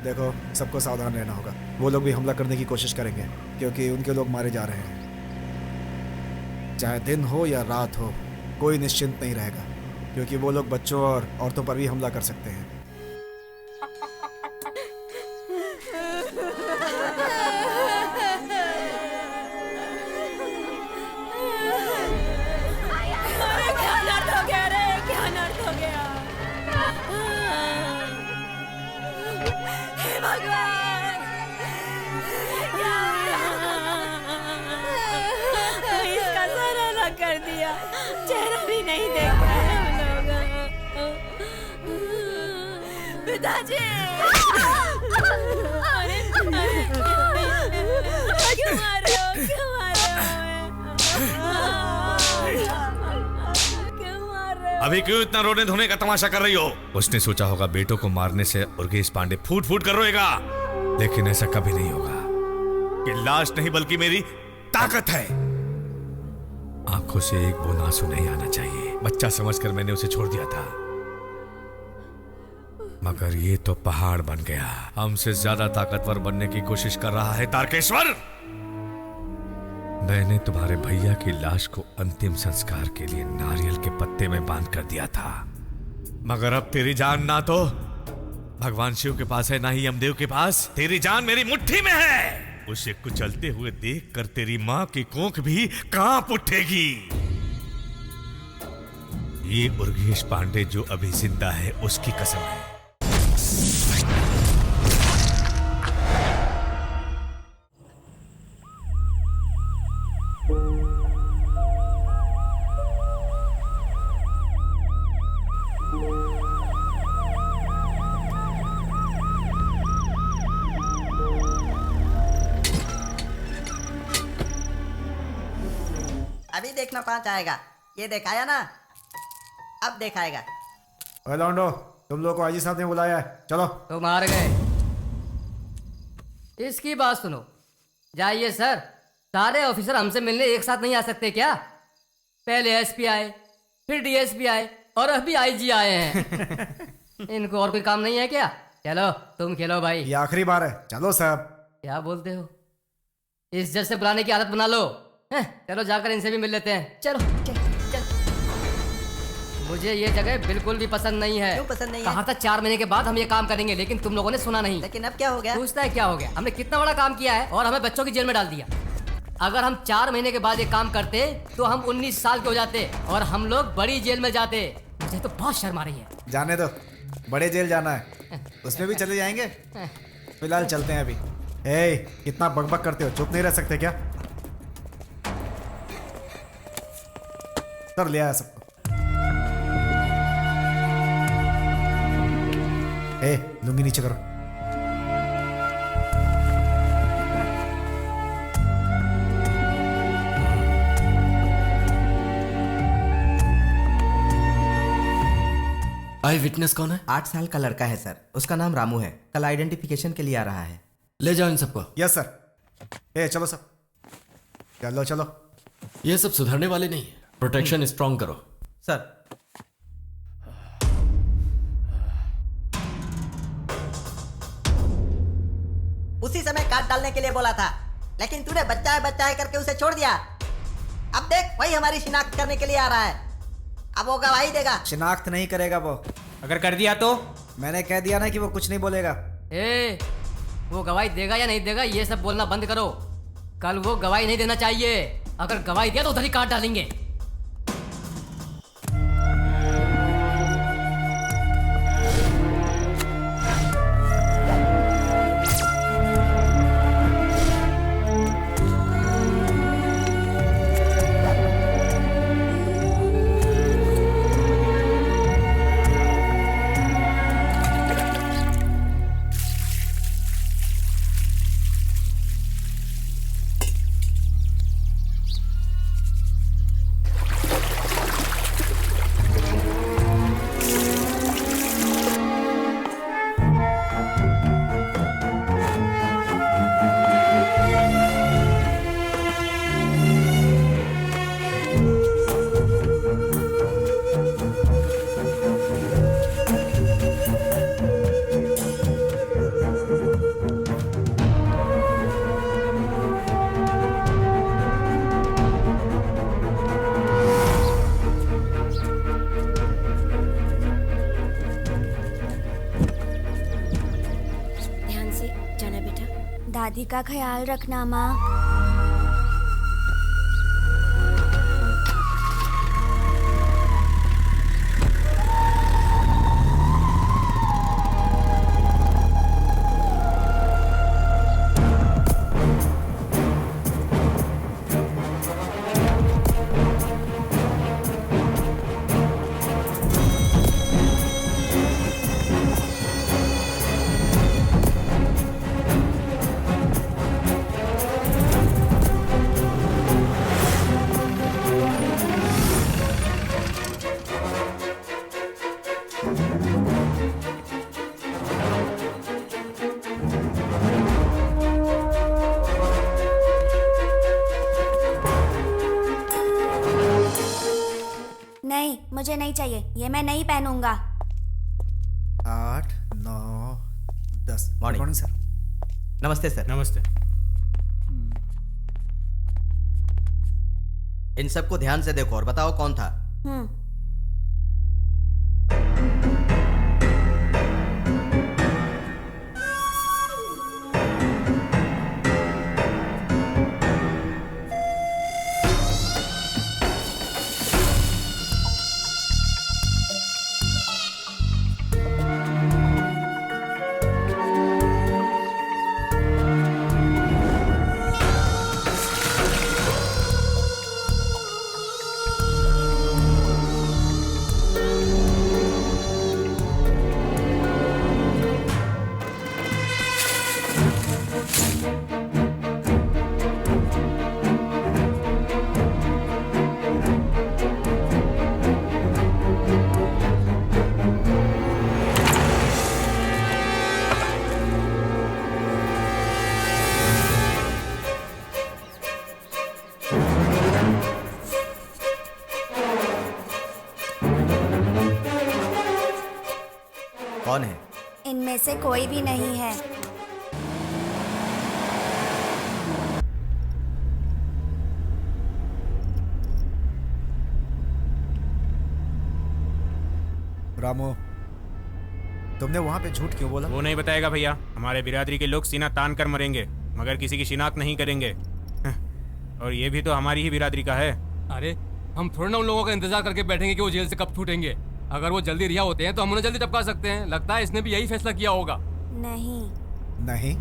देखो, सबको सावधान रहना होगा। वो लोग भी हमला करने की कोशिश करेंगे क्योंकि उनके लोग मारे जा रहे हैं। चाहे दिन हो या रात हो, कोई निश्चिंत नहीं रहेगा क्योंकि वो लोग बच्चों और औरतों पर भी हमला कर सकते हैं। क्या नर्द हो गया रे, क्या नर्द हो गया। हे भगवान, क्या इसका सर अलग कर दिया, चेहरा भी नहीं देख रहे हम लोग। पिताजी, अरे क्यों मार रहे हो, क्यों मार रहे हो? अभी क्यों इतना रोने धोने का तमाशा कर रही हो? उसने सोचा होगा बेटों को मारने से उर्गेश पांडे फूट फूट कर रोएगा, लेकिन ऐसा कभी नहीं होगा। कि लाश नहीं बल्कि मेरी ताकत है। आंखों से एक बूंद आंसू नहीं आना चाहिए। बच्चा समझकर मैंने उसे छोड़ दिया था, मगर ये तो पहाड़ बन गया। हमसे ज्यादा ताकतवर बनने की कोशिश कर रहा है तारकेश्वर। मैंने तुम्हारे भैया की लाश को अंतिम संस्कार के लिए नारियल के पत्ते में बांध कर दिया था, मगर अब तेरी जान ना तो भगवान शिव के पास है, ना ही यमदेव के पास। तेरी जान मेरी मुट्ठी में है। उसे कुचलते हुए देखकर तेरी मां की कोख भी कांप उठेगी। ये उर्गेश पांडे जो अभी जिंदा है, उसकी कसम है। अभी देखना 5 आएगा। ये दिखाया ना, अब दिखाएगा। ओए लौंडो, तुम लोग को आईजी साहब ने बुलाया है, चलो। तुम हार गए। इसकी बात सुनो। जाइए सर, सारे ऑफिसर हमसे मिलने एक साथ नहीं आ सकते क्या? पहले एसपी आए, फिर डीएसपी आए और अभी आईजी आए हैं। इनको और कोई काम नहीं है क्या? चलो तुम खेलो भाई। ये आखिरी बार है, चलो साहब। क्या बोलते हो? इस जज से बुलाने की आदत बना लो। चलो जाकर इनसे भी मिल लेते हैं। चलो चल चल। मुझे ये जगह बिल्कुल भी पसंद नहीं है। क्यों पसंद नहीं है? कहा था 4 महीने के बाद हम ये काम करेंगे, लेकिन तुम लोगों ने सुना नहीं। लेकिन अब क्या हो गया? पूछता है क्या हो गया? हमने कितना बड़ा काम किया है और हमें बच्चों की जेल में डाल दिया। अगर हम 4 महीने के बाद ये काम करते तो हम 19 साल के हो जाते और हम लोग बड़ी जेल में जाते। मुझे तो बहुत शर्म आ रही है। जाने दो, बड़े जेल जाना है, उसमें भी चले जाएंगे। फिलहाल चलते हैं अभी। ए, कितना बकबक करते हो, चुप नहीं रह सकते क्या? कर लिया है सबको। ए, लुंगी नीचे करो। आई विटनेस कौन है? 8 साल का लड़का है सर, उसका नाम रामू है। कल आइडेंटिफिकेशन के लिए आ रहा है। ले जाओ इन सबको। Yes sir. ए चलो सब, चलो चलो। ये सब सुधरने वाले नहीं है। प्रोटेक्शन स्ट्रॉन्ग करो। सर उसी समय काट डालने के लिए बोला था, लेकिन तूने बच्चा है करके उसे छोड़ दिया। अब देख, वही हमारी शिनाख्त करने के लिए आ रहा है। अब वो गवाही देगा। शिनाख्त नहीं करेगा वो। अगर कर दिया तो? मैंने कह दिया ना कि वो कुछ नहीं बोलेगा। ए, वो गवाही देगा या नहीं देगा ये सब बोलना बंद करो। कल वो गवाही नहीं देना चाहिए। अगर गवाही दिया तो उधर ही काट डालेंगे। राधे का ख्याल रखना माँ। नहीं, मुझे नहीं चाहिए, ये मैं नहीं पहनूंगा। 8, 9, 10। Morning sir. नमस्ते सर। नमस्ते। इन सबको ध्यान से देखो और बताओ कौन था। कौन है? इनमें से कोई भी नहीं है। रामू, तुमने वहां पे झूठ क्यों बोला? वो नहीं बताएगा भैया। हमारे बिरादरी के लोग सीना तान कर मरेंगे मगर किसी की शिनाख्त नहीं करेंगे। और ये भी तो हमारी ही बिरादरी का है। अरे हम थोड़ा ना उन लोगों का इंतजार करके बैठेंगे कि वो जेल से कब छूटेंगे। अगर वो जल्दी रिहा होते हैं तो हम उन्हें जल्दी टपका सकते हैं। लगता है इसने भी यही फैसला किया होगा। नहीं। नहीं।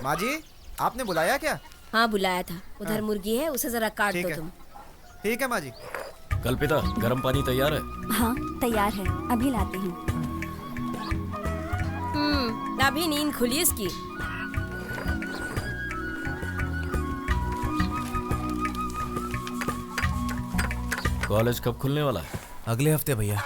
माँ जी, आपने बुलाया क्या? हाँ बुलाया था। उधर हाँ। मुर्गी है, उसे जरा काट ठीक दो है। तुम। ठीक है माँ जी। कल्पिता, गर्म पानी तैयार है? हाँ तैयार है, अभी लाती हूँ। अभी नींद खुली इसकी। कॉलेज कब खुलने वाला है? अगले हफ्ते भैया।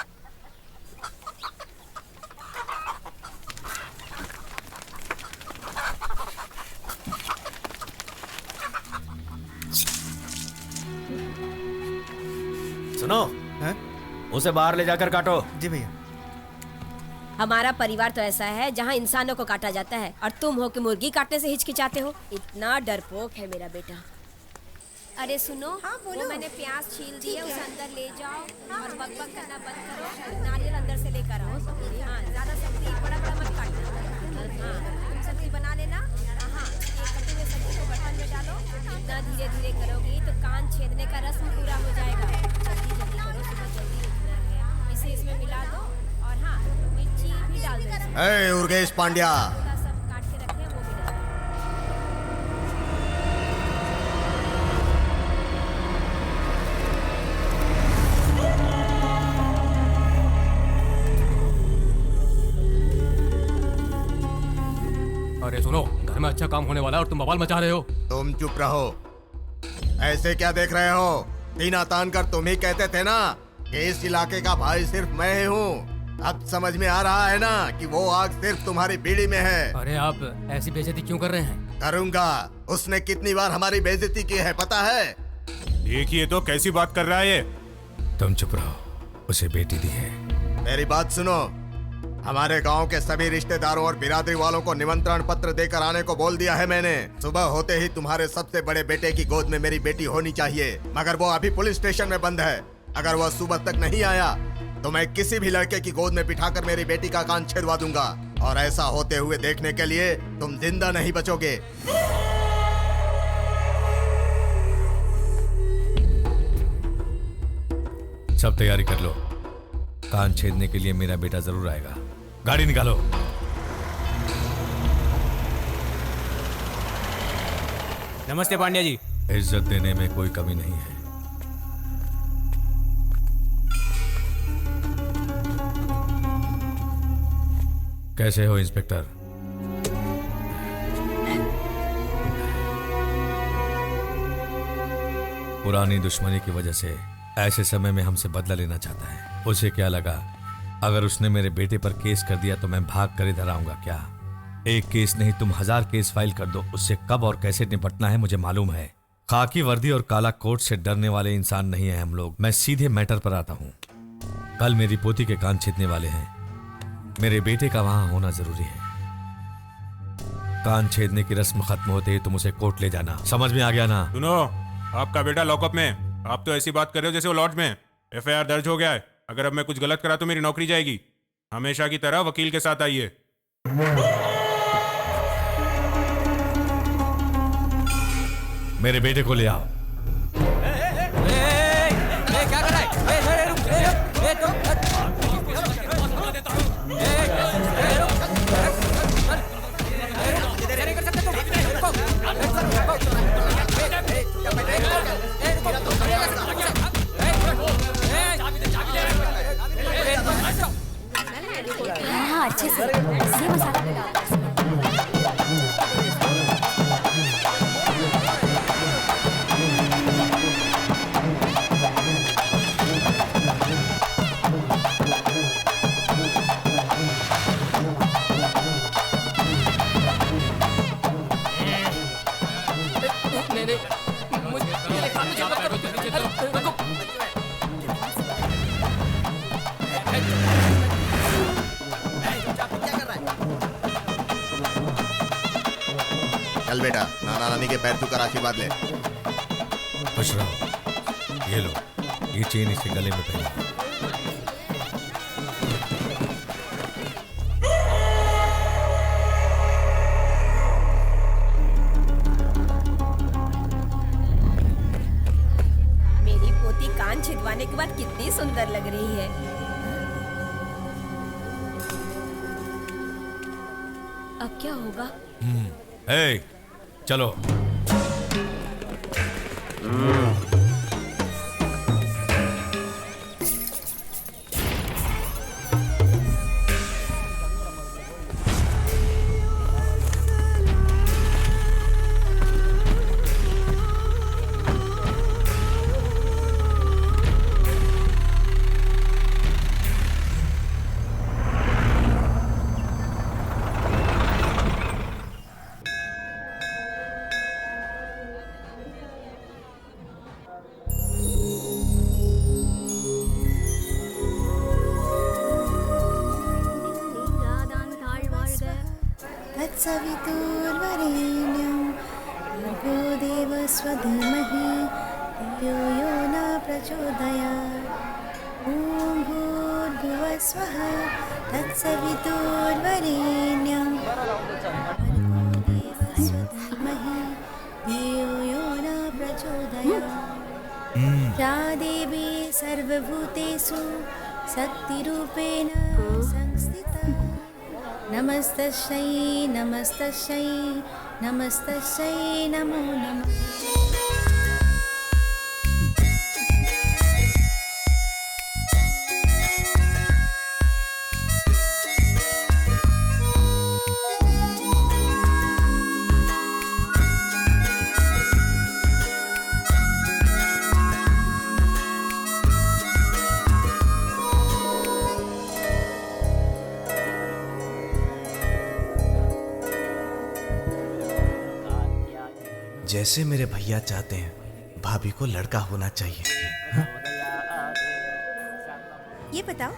सुनो, हैं? उसे बाहर ले जाकर काटो। जी भैया। हमारा परिवार तो ऐसा है जहाँ इंसानों को काटा जाता है और तुम हो कि मुर्गी काटने से हिचकिचाते हो। इतना डरपोक है मेरा बेटा। अरे सुनो, हाँ, वो मैंने प्याज छील दी है, उसे अंदर ले जाओ और बकबक करना बंद करो। नारियल अंदर से लेकर आओ। हाँ, ज्यादा सब्जी बड़ा बड़ा मत काटना। हाँ, तुम सब्जी बना लेना। हाँ, ये कटे हुए सब्जी को बर्तन में डालो। इतना धीरे धीरे करोगी तो कान छेदने का रस्म पूरा हो जाएगा। जल्दी जल्दी करो, सुबह जल्दी उठना है। इसे इसमें मिला दो और हाँ, मिर्ची भी डाल दो। उर्गेश पांड्या, सब काट के रखे हैं, वो भी डाल दो। अरे सुनो, घर में अच्छा काम होने वाला है और तुम बवाल मचा रहे हो। तुम चुप रहो। ऐसे क्या देख रहे हो? सीना तान कर तुम ही कहते थे ना कि इस इलाके का भाई सिर्फ मैं ही हूँ। अब समझ में आ रहा है ना कि वो आग सिर्फ तुम्हारी बीड़ी में है। अरे आप ऐसी बेइज्जती क्यों कर रहे हैं? करूंगा। उसने कितनी बार हमारी बेइज्जती की है पता है? देखिए तो कैसी बात कर रहा है ये। तुम चुप रहो, उसे बेटी दी है। मेरी बात सुनो। हमारे गांव के सभी रिश्तेदारों और बिरादरी वालों को निमंत्रण पत्र देकर आने को बोल दिया है मैंने। सुबह होते ही तुम्हारे सबसे बड़े बेटे की गोद में मेरी बेटी होनी चाहिए, मगर वो अभी पुलिस स्टेशन में बंद है। अगर वह सुबह तक नहीं आया तो मैं किसी भी लड़के की गोद में बिठाकर मेरी बेटी का कान छिदवा दूंगा, और ऐसा होते हुए देखने के लिए तुम जिंदा नहीं बचोगे। सब तैयारी कर लो, कान छेदने के लिए मेरा बेटा जरूर आएगा। गाड़ी निकालो। नमस्ते पांड्या जी। इज्जत देने में कोई कमी नहीं है। कैसे हो इंस्पेक्टर? पुरानी दुश्मनी की वजह से ऐसे समय में हमसे बदला लेना चाहता है। उसे क्या लगा अगर उसने मेरे बेटे पर केस कर दिया तो मैं भाग कर इधर आऊंगा क्या? एक केस नहीं तुम 1000 केस फाइल कर दो, उससे कब और कैसे निपटना है मुझे मालूम है। खाकी वर्दी और काला कोट से डरने वाले इंसान नहीं है हम लोग। मैं सीधे मैटर पर आता हूँ। कल मेरी पोती के कान छीदने वाले हैं, मेरे बेटे का वहां होना जरूरी है। कान छेदने की रस्म खत्म होते ही तुम उसे कोर्ट ले जाना। समझ में आ गया ना? सुनो, आपका बेटा लॉकअप में, आप तो ऐसी बात कर रहे हो जैसे वो लॉज में। FIR दर्ज हो गया है। अगर अब मैं कुछ गलत करा तो मेरी नौकरी जाएगी। हमेशा की तरह वकील के साथ आइए। मेरे बेटे को ले आओ। क्या कर रहा हाँ हाँ अच्छे से ये मसाला डालो। चल बेटा, नाना नानी के पैर छूकर आशीर्वाद ले। खुश रहो। ये लो, ये चेन इसके गले में पहना। मेरी पोती कान छिदवाने के बाद कितनी सुंदर लग रही है। अब क्या होगा? ए, चलो। तत्सवितुर्वरेण्यं भर्गो देवस्य धीमहि धियो यो न प्रचोदयात्। ॐ भूर्भुवः स्वः तत्सवितुर्वरेण्यं भर्गो देवस्य धीमहि धियो यो न प्रचोदयात्। या देवी सर्वभूतेषु शक्तिरूपेण संस्थिता। नमस्तस्यै नमस्तस्यै नमस्तस्यै नमो नमः। जैसे मेरे भैया चाहते हैं, भाभी को लड़का होना चाहिए। हाँ? ये बताओ,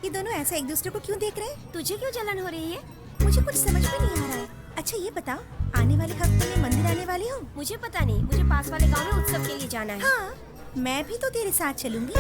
ये दोनों ऐसा एक दूसरे को क्यों देख रहे हैं? तुझे क्यों जलन हो रही है? मुझे कुछ समझ में नहीं आ रहा है। अच्छा ये बताओ, आने वाले हफ्ते में मंदिर आने वाली हो? मुझे पता नहीं, मुझे पास वाले गांव में उत्सव के लिए जाना है। हाँ, मैं भी तो तेरे साथ चलूंगी।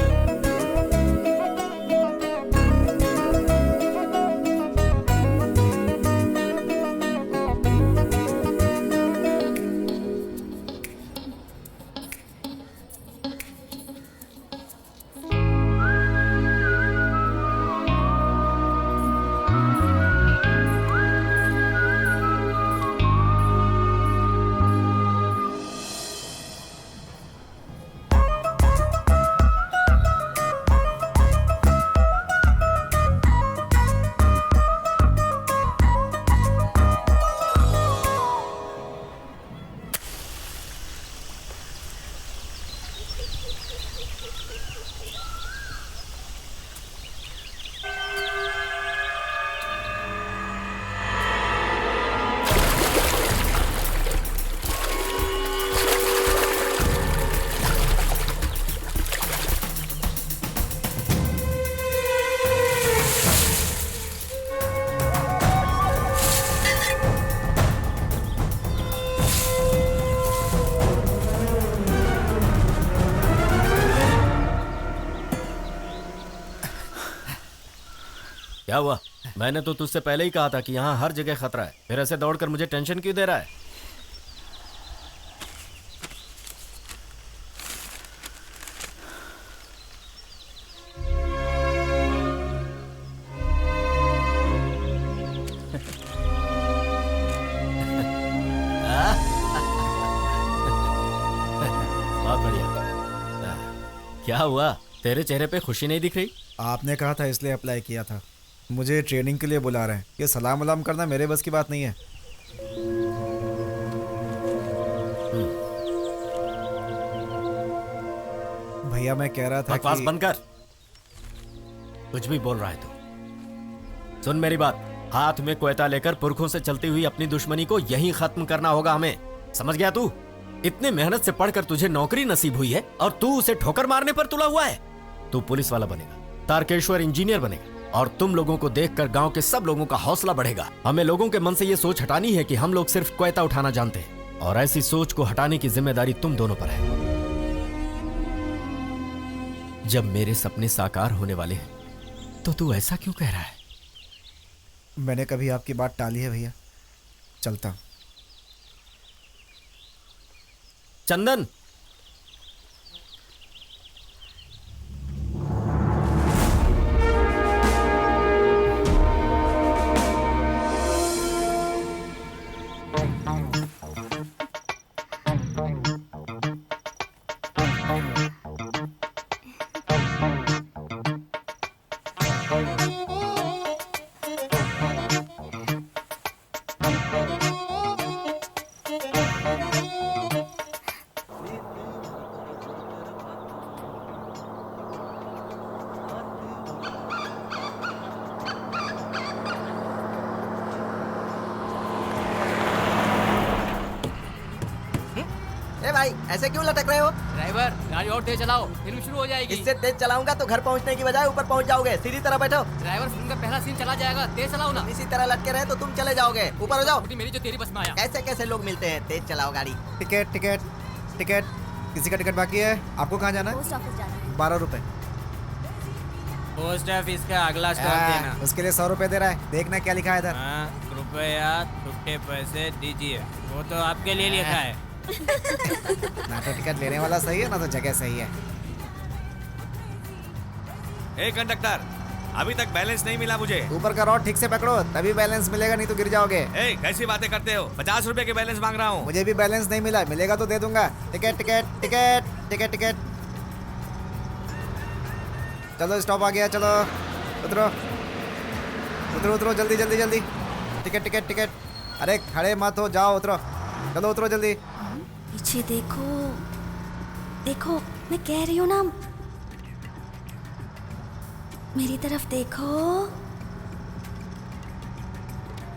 क्या हुआ? मैंने तो तुझसे पहले ही कहा था कि यहाँ हर जगह खतरा है, फिर ऐसे दौड़कर मुझे टेंशन क्यों दे रहा है? बहुत बढ़िया। क्या हुआ? तेरे चेहरे पे खुशी नहीं दिख रही? आपने कहा था इसलिए अप्लाई किया था। मुझे ट्रेनिंग के लिए बुला रहे हैं। ये सलाम वलाम करना मेरे बस की बात नहीं है। भैया मैं कह रहा था बकवास कि... बंद कर। कुछ भी बोल रहा है तू। सुन मेरी बात, हाथ में कोयता लेकर पुरखों से चलती हुई अपनी दुश्मनी को यहीं खत्म करना होगा हमें। समझ गया तू? इतने मेहनत से पढ़कर तुझे नौकरी नसीब हुई है और तू उसे ठोकर मारने पर तुला हुआ है। तू पुलिस वाला बनेगा, तारकेश्वर इंजीनियर बनेगा और तुम लोगों को देखकर गांव के सब लोगों का हौसला बढ़ेगा। हमें लोगों के मन से ये सोच हटानी है कि हम लोग सिर्फ कोयता उठाना जानते हैं, और ऐसी सोच को हटाने की जिम्मेदारी तुम दोनों पर है। जब मेरे सपने साकार होने वाले हैं तो तू ऐसा क्यों कह रहा है? मैंने कभी आपकी बात टाली है भैया। चलता हूं। चंदन, ए भाई ऐसे क्यों लटक रहे हो? ड्राइवर गाड़ी और तेज चलाओ, फिल्म शुरू हो जाएगी। इससे तेज चलाऊंगा तो घर पहुंचने की बजाय ऊपर पहुंच जाओगे। सीधी तरह बैठो। ड्राइवर फिल्म का पहला सीन चला जाएगा, तेज चलाओ ना। इसी तरह लटके रहे तो तुम चले जाओगे। ऊपर हो जाओ। मेरी जो तेरी बस में आया। कैसे कैसे लोग मिलते हैं? तेज चलाओ गाड़ी। Ticket ticket ticket. किसी का टिकट बाकी है? आपको कहाँ जाना है? पोस्ट ऑफिस जाना है। 12 रुपए। पोस्ट ऑफिस का अगला स्टॉप देना। उसके लिए 100 रुपए दे रहा है। देखना क्या लिखा है इधर। रुपया छुट्टे पैसे दीजिए। वो तो आपके लिए लिखा है। ना तो टिकट लेने वाला सही है ना तो जगह सही है। ए कंडक्टर, अभी तक बैलेंस नहीं मिला मुझे। ऊपर का रॉड ठीक से पकड़ो तभी बैलेंस मिलेगा, नहीं तो गिर जाओगे। ए, कैसी बातें करते हो? 50 रुपए के बैलेंस मांग रहा हूँ। मुझे भी बैलेंस नहीं मिला, मिलेगा तो दे दूंगा। Ticket ticket ticket ticket ticket. चलो स्टॉप आ गया, चलो उतरो उतरो उतरो जल्दी जल्दी जल्दी। Ticket ticket ticket. अरे खड़े मत हो, जाओ उतरो। चलो उतरो जल्दी। पीछे देखो, देखो मैं कह रही हूँ ना, मेरी तरफ देखो।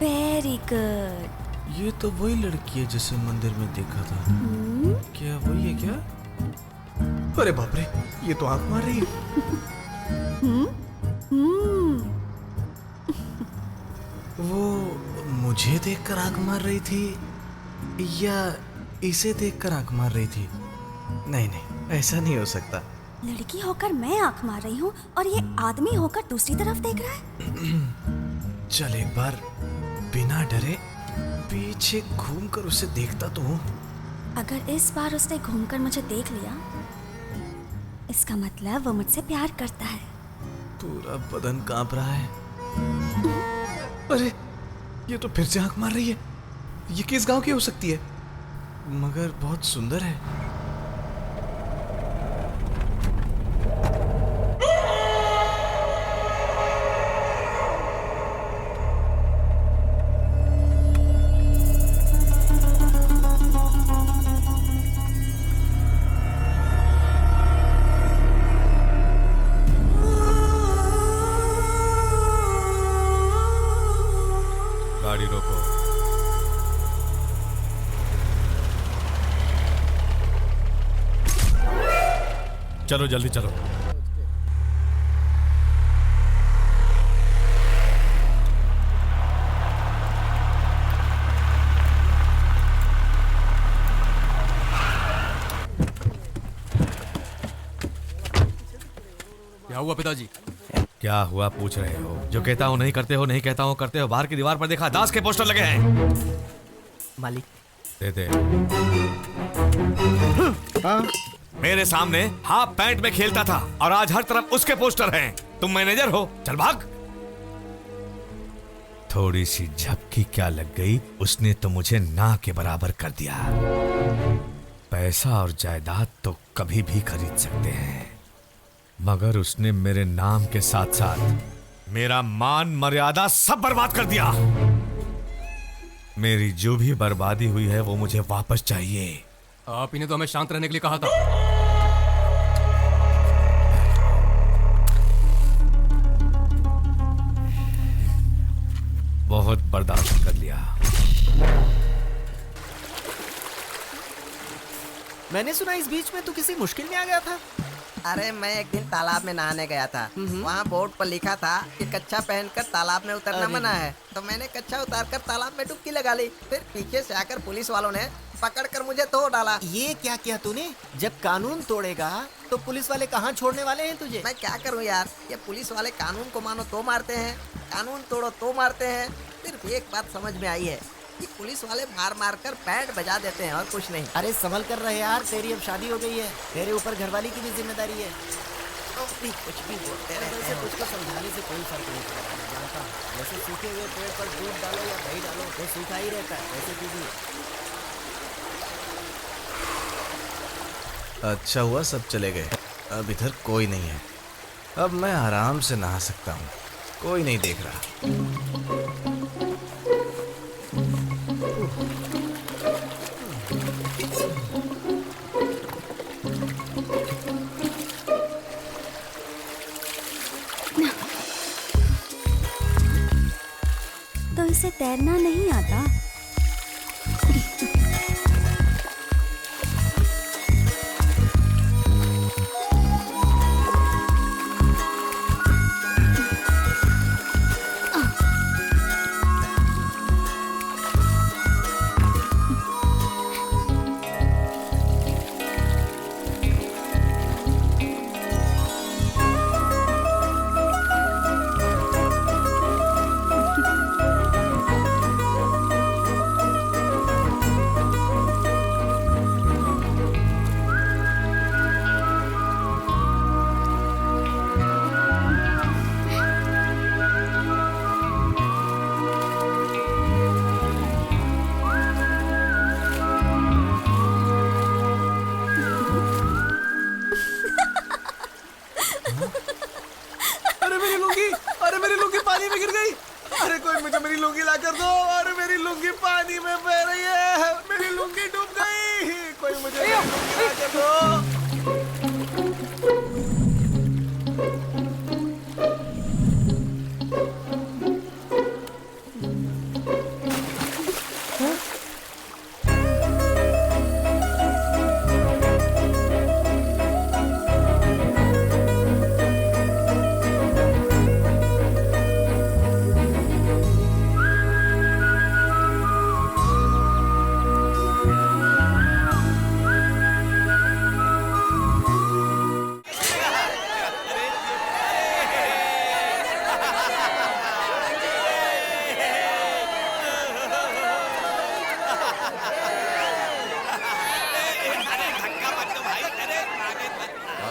Very good. ये तो वही लड़की है जिसे मंदिर में देखा था। क्या वही है क्या? अरे बाप रे, ये तो आंख मार रही है। वो मुझे देखकर आंख मार रही थी या इसे देखकर आंख मार रही थी? नहीं नहीं, ऐसा नहीं हो सकता। लड़की होकर मैं आंख मार रही हूँ और ये आदमी होकर दूसरी तरफ देख रहा है। चल एक बार बिना डरे पीछे घूमकर उसे देखता तो हूँ। अगर इस बार उसने घूमकर मुझे देख लिया, इसका मतलब वो मुझसे प्यार करता है। पूरा बदन कांप रहा है। अरे ये तो फिर से आंख मार रही है। ये किस गांव की हो सकती है? मगर बहुत सुंदर है। गाड़ी रोको। चलो जल्दी चलो। क्या हुआ पिताजी? क्या हुआ पूछ रहे हो? जो कहता हूँ नहीं करते हो, नहीं कहता हूँ करते हो। बाहर की दीवार पर देखा, दास के पोस्टर लगे हैं। मालिक दे दे। मेरे सामने हाफ पैंट में खेलता था और आज हर तरफ उसके पोस्टर हैं। तुम मैनेजर हो, चल भाग। थोड़ी सी झपकी क्या लग गई, उसने तो मुझे ना के बराबर कर दिया। पैसा और जायदाद तो कभी भी खरीद सकते हैं, मगर उसने मेरे नाम के साथ साथ मेरा मान मर्यादा सब बर्बाद कर दिया। मेरी जो भी बर्बादी हुई है वो मुझे वापस चाहिए। आप ही ने तो हमें शांत रहने के लिए कहा था। बहुत बर्दाश्त कर लिया। मैंने सुना इस बीच में तू किसी मुश्किल में आ गया था। अरे मैं एक दिन तालाब में नहाने गया था। वहाँ बोर्ड पर लिखा था कि कच्छा पहनकर तालाब में उतरना मना है। तो मैंने कच्छा उतारकर तालाब में डुबकी लगा ली। फिर पीछे से आकर पुलिस वालों ने पकड़कर मुझे तोड़ डाला। ये क्या किया तूने? जब कानून तोड़ेगा तो पुलिस वाले कहाँ छोड़ने वाले हैं तुझे? मैं क्या करूँ यार, ये पुलिस वाले कानून को मानो तो मारते हैं, कानून तोड़ो तो मारते हैं। सिर्फ एक बात समझ में आई है कि पुलिस वाले मार मार कर बैंड बजा देते हैं और कुछ नहीं। अरे संभल कर रहे यार, तेरी अब शादी हो गई है, तेरे ऊपर घरवाली की भी जिम्मेदारी है। तो भी कुछ भी बोलते रहते हैं। कुछ को समझाने से कोई फर्क नहीं पड़ता। मैं जानता हूँ, जैसे सूखे हुए पेड़ पर दूध डालो या दही डालो वो सूखा ही रहता है, वैसे तू भी। अच्छा हुआ सब चले गए। अब इधर कोई नहीं है। अब मैं आराम से नहा सकता हूँ, कोई नहीं देख रहा। तो इसे तैरना नहीं आता?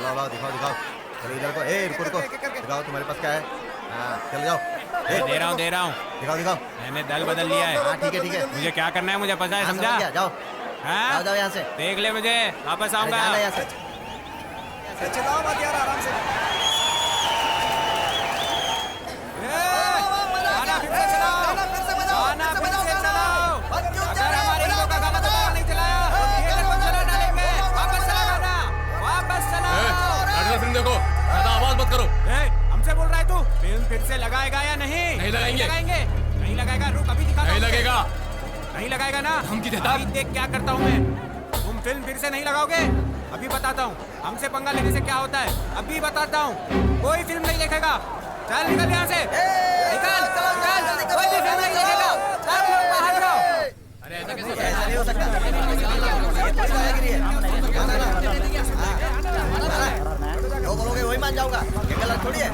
लाओ लाओ दिखाओ दिखाओ। चलो इधर को, ए रुको रुको, दिखाओ तुम्हारे पास क्या है। हाँ चल जाओ। दे रहा हूँ दिखाओ दिखाओ। मैंने दल बदल लिया है। हाँ ठीक है ठीक है। मुझे क्या करना है मुझे पता है, हाँ, समझा? समझ गया, जाओ हाँ? जाओ जाओ यहाँ से। देख ले मुझे, वापस अरे आऊंगा। जाना यहाँ से। चलाओ मत यार, आराम से। गाना फिर से चलाओ। गाना फिर से चलाओ। अगर हमारे हीरो का गाना दोबारा नहीं चलाया तो थिएटर को चला डालेंगे। वापस चला गाना, वापस चला। फिल्म देखो, ज्यादा आवाज मत करो। हमसे बोल रहा है तू? फिल्म फिर से लगाएगा या नहीं? नहीं लगाएंगे। नहीं लगाएगा, रुक अभी दिखा। नहीं लगेगा। नहीं लगाएगा ना? धमकी देता। अभी देख क्या करता हूँ मैं। तुम फिल्म फिर से नहीं लगाओगे? अभी बताता हूँ हमसे पंगा लेने से क्या होता है। अभी बताता हूँ, कोई फिल्म नहीं देखेगा। चल निकल यहाँ से, निकल चल, कोई भी फिल्म नहीं देखेगा। चल बाहर जाओ। अरे ऐसा कैसे? ऐसा नहीं हो सकता। ये थोड़ी दादागिरी है। गाना ना। हाँ। जो बोलोगे वही मान जाऊंगा, ये गलत थोड़ी है।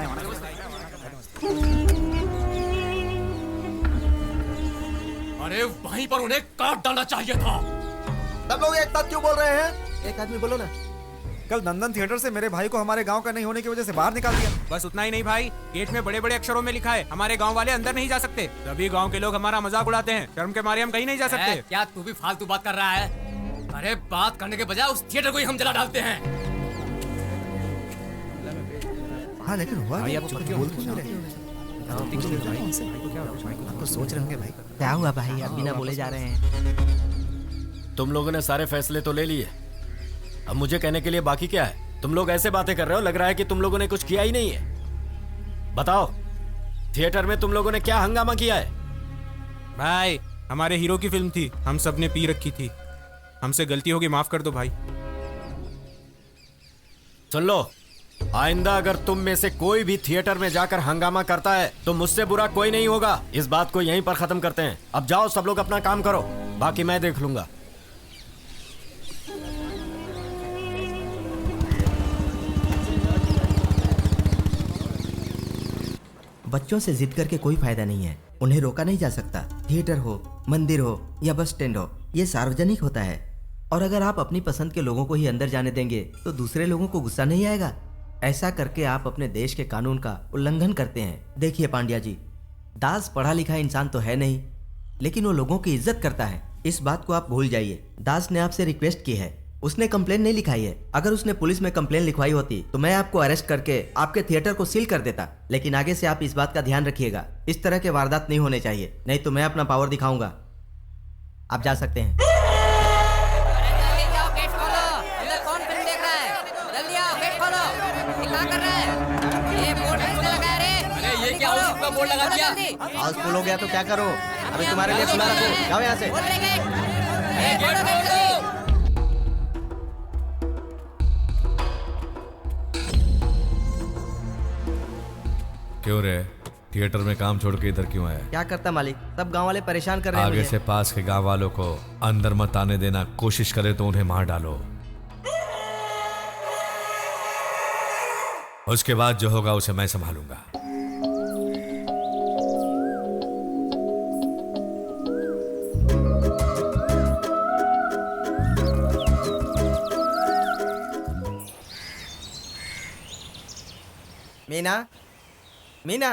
अरे वहीं पर उन्हें काट डालना चाहिए था। सब लोग एक साथ क्यों बोल रहे हैं? एक आदमी बोलो ना। कल नंदन थिएटर से मेरे भाई को हमारे गांव का नहीं होने की वजह से बाहर निकाल दिया। बस उतना ही नहीं भाई, गेट में बड़े बड़े अक्षरों में लिखा है हमारे गांव वाले अंदर नहीं जा सकते। सभी गांव के लोग हमारा मजाक उड़ाते हैं, शर्म के मारे हम कहीं नहीं जा सकते। क्या तू भी फालतू बात कर रहा है? अरे बात करने के बजाय उस थिएटर को ही हम जला डालते हैं। हाँ लेकिन हुआ भाई, क्या? आप बोल क्यों क्यों नहीं रहे? आपको सोच रहे होंगे भाई। क्या हुआ भाई, आप बिना बोले जा रहे हैं? तुम लोगों ने सारे फैसले तो ले लिए, अब मुझे कहने के लिए बाकी क्या है? तुम लोग ऐसे बातें कर रहे हो, लग रहा है कि तुम लोगों ने कुछ किया ही नहीं है। बताओ, थिएटर में तुम लोगों ने क्या हंगामा किया है? भाई हमारे हीरो की फिल्म थी, हम सब ने पी रखी थी, हमसे गलती होगी, माफ कर दो भाई। सुन लो, आइंदा अगर तुम में से कोई भी थिएटर में जाकर हंगामा करता है तो मुझसे बुरा कोई नहीं होगा। इस बात को यहीं पर खत्म करते हैं। अब जाओ, सब लोग अपना काम करो, बाकी मैं देख लूंगा। बच्चों से जिद करके कोई फायदा नहीं है, उन्हें रोका नहीं जा सकता। थिएटर हो, मंदिर हो या बस स्टैंड हो, ये सार्वजनिक होता है। और अगर आप अपनी पसंद के लोगों को ही अंदर जाने देंगे तो दूसरे लोगों को गुस्सा नहीं आएगा। ऐसा करके आप अपने देश के कानून का उल्लंघन करते हैं। देखिए पांड्या जी, दास पढ़ा लिखा इंसान तो है नहीं, लेकिन वो लोगों की इज्जत करता है। इस बात को आप भूल जाइए। दास ने आपसे रिक्वेस्ट की है, उसने कंप्लेन नहीं लिखाई है। अगर उसने पुलिस में कंप्लेन लिखवाई होती तो मैं आपको अरेस्ट करके आपके थिएटर को सील कर देता। लेकिन आगे से आप इस बात का ध्यान रखिएगा, इस तरह के वारदात नहीं होने चाहिए, नहीं तो मैं अपना पावर दिखाऊंगा। आप जा सकते हैं। ये क्या हाउस का बोर्ड लगा दिया? हाउसफुल हो गया तो क्या करो, अभी तुम्हारे लिए खुला रखो। जाओ यहाँ से। क्यों रे, थिएटर में काम छोड़ के इधर क्यों आया? क्या करता मालिक, सब गांव वाले परेशान कर रहे हैं आगे मुझे। से पास के गांव वालों को अंदर मत आने देना, कोशिश करे तो उन्हें मार डालो। उसके बाद जो होगा उसे मैं संभालूंगा। मीना, मीना,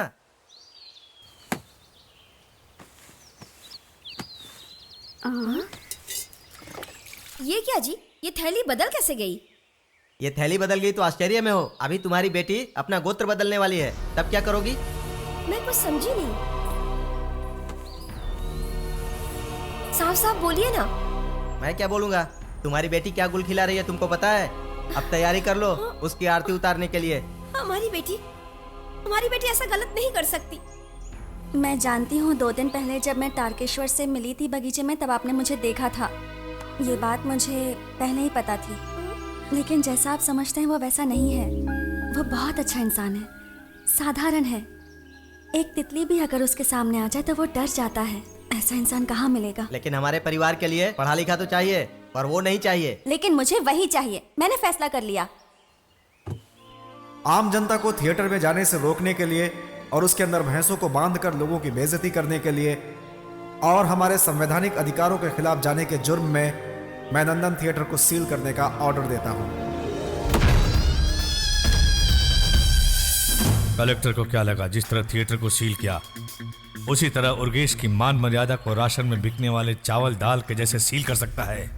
ये क्या जी, ये थैली बदल कैसे गई? ये थैली बदल गई तो आश्चर्य में हो। अभी तुम्हारी बेटी अपना गोत्र बदलने वाली है, तब क्या करोगी? मैं कुछ समझी नहीं, साफ साफ बोलिए ना। मैं क्या बोलूंगा? तुम्हारी बेटी क्या गुल खिला रही है तुमको पता है? अब तैयारी कर लो उसकी आरती उतारने के लिए। हमारी बेटी ऐसा गलत नहीं कर सकती। मैं जानती हूँ, 2 दिन पहले जब मैं तारकेश्वर से मिली थी बगीचे में, तब आपने मुझे देखा था। ये बात मुझे पहले ही पता थी, लेकिन जैसा आप समझते हैं वो वैसा नहीं है। वो बहुत अच्छा इंसान है, साधारण है। एक तितली भी अगर उसके सामने आ जाए तो वो डर जाता है। ऐसा इंसान कहाँ मिलेगा? लेकिन हमारे परिवार के लिए पढ़ा लिखा तो चाहिए, पर वो नहीं चाहिए। लेकिन मुझे वही चाहिए, मैंने फैसला कर लिया। आम जनता को थिएटर में जाने से रोकने के लिए और उसके अंदर भैंसों को बांधकर लोगों की बेइज्जती करने के लिए और हमारे संवैधानिक अधिकारों के खिलाफ जाने के जुर्म में मैं नंदन थिएटर को सील करने का ऑर्डर देता हूं। कलेक्टर को क्या लगा जिस तरह थिएटर को सील किया उसी तरह उर्गेश की मान मर्यादा को राशन में बिकने वाले चावल दाल के जैसे सील कर सकता है?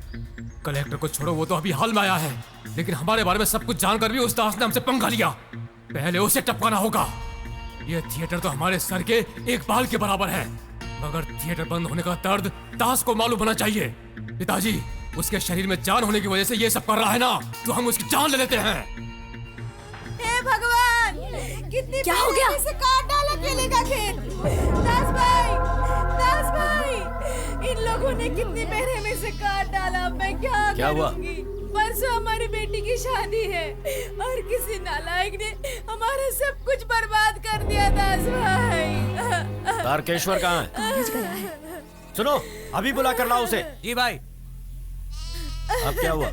कलेक्टर को छोड़ो, वो तो अभी हाल में आया है, लेकिन हमारे बारे में सब कुछ जानकर भी उस दास ने हमसे पंगा लिया। पहले उसे टपकाना होगा। ये थिएटर तो हमारे सर के एक बाल के बराबर है, मगर थिएटर बंद होने का दर्द दास को मालूम होना चाहिए। पिताजी, उसके शरीर में जान होने की वजह से ये सब कर रहा है ना, तो हम उसकी जान ले लेते हैं। हे भगवान, कितनी क्या हो गया? से काट डाला केले का खेत। दास भाई, इन लोगों ने कितनी मेरे में से काट डाला। मैं क्या हुआ? परसों हमारी बेटी की शादी है और किसी नालायक ने हमारा सब कुछ बर्बाद कर दिया। दास भाई, तारकेश्वर कहाँ है? सुनो, अभी बुला कर लाओ उसे। जी भाई। अब क्या हुआ?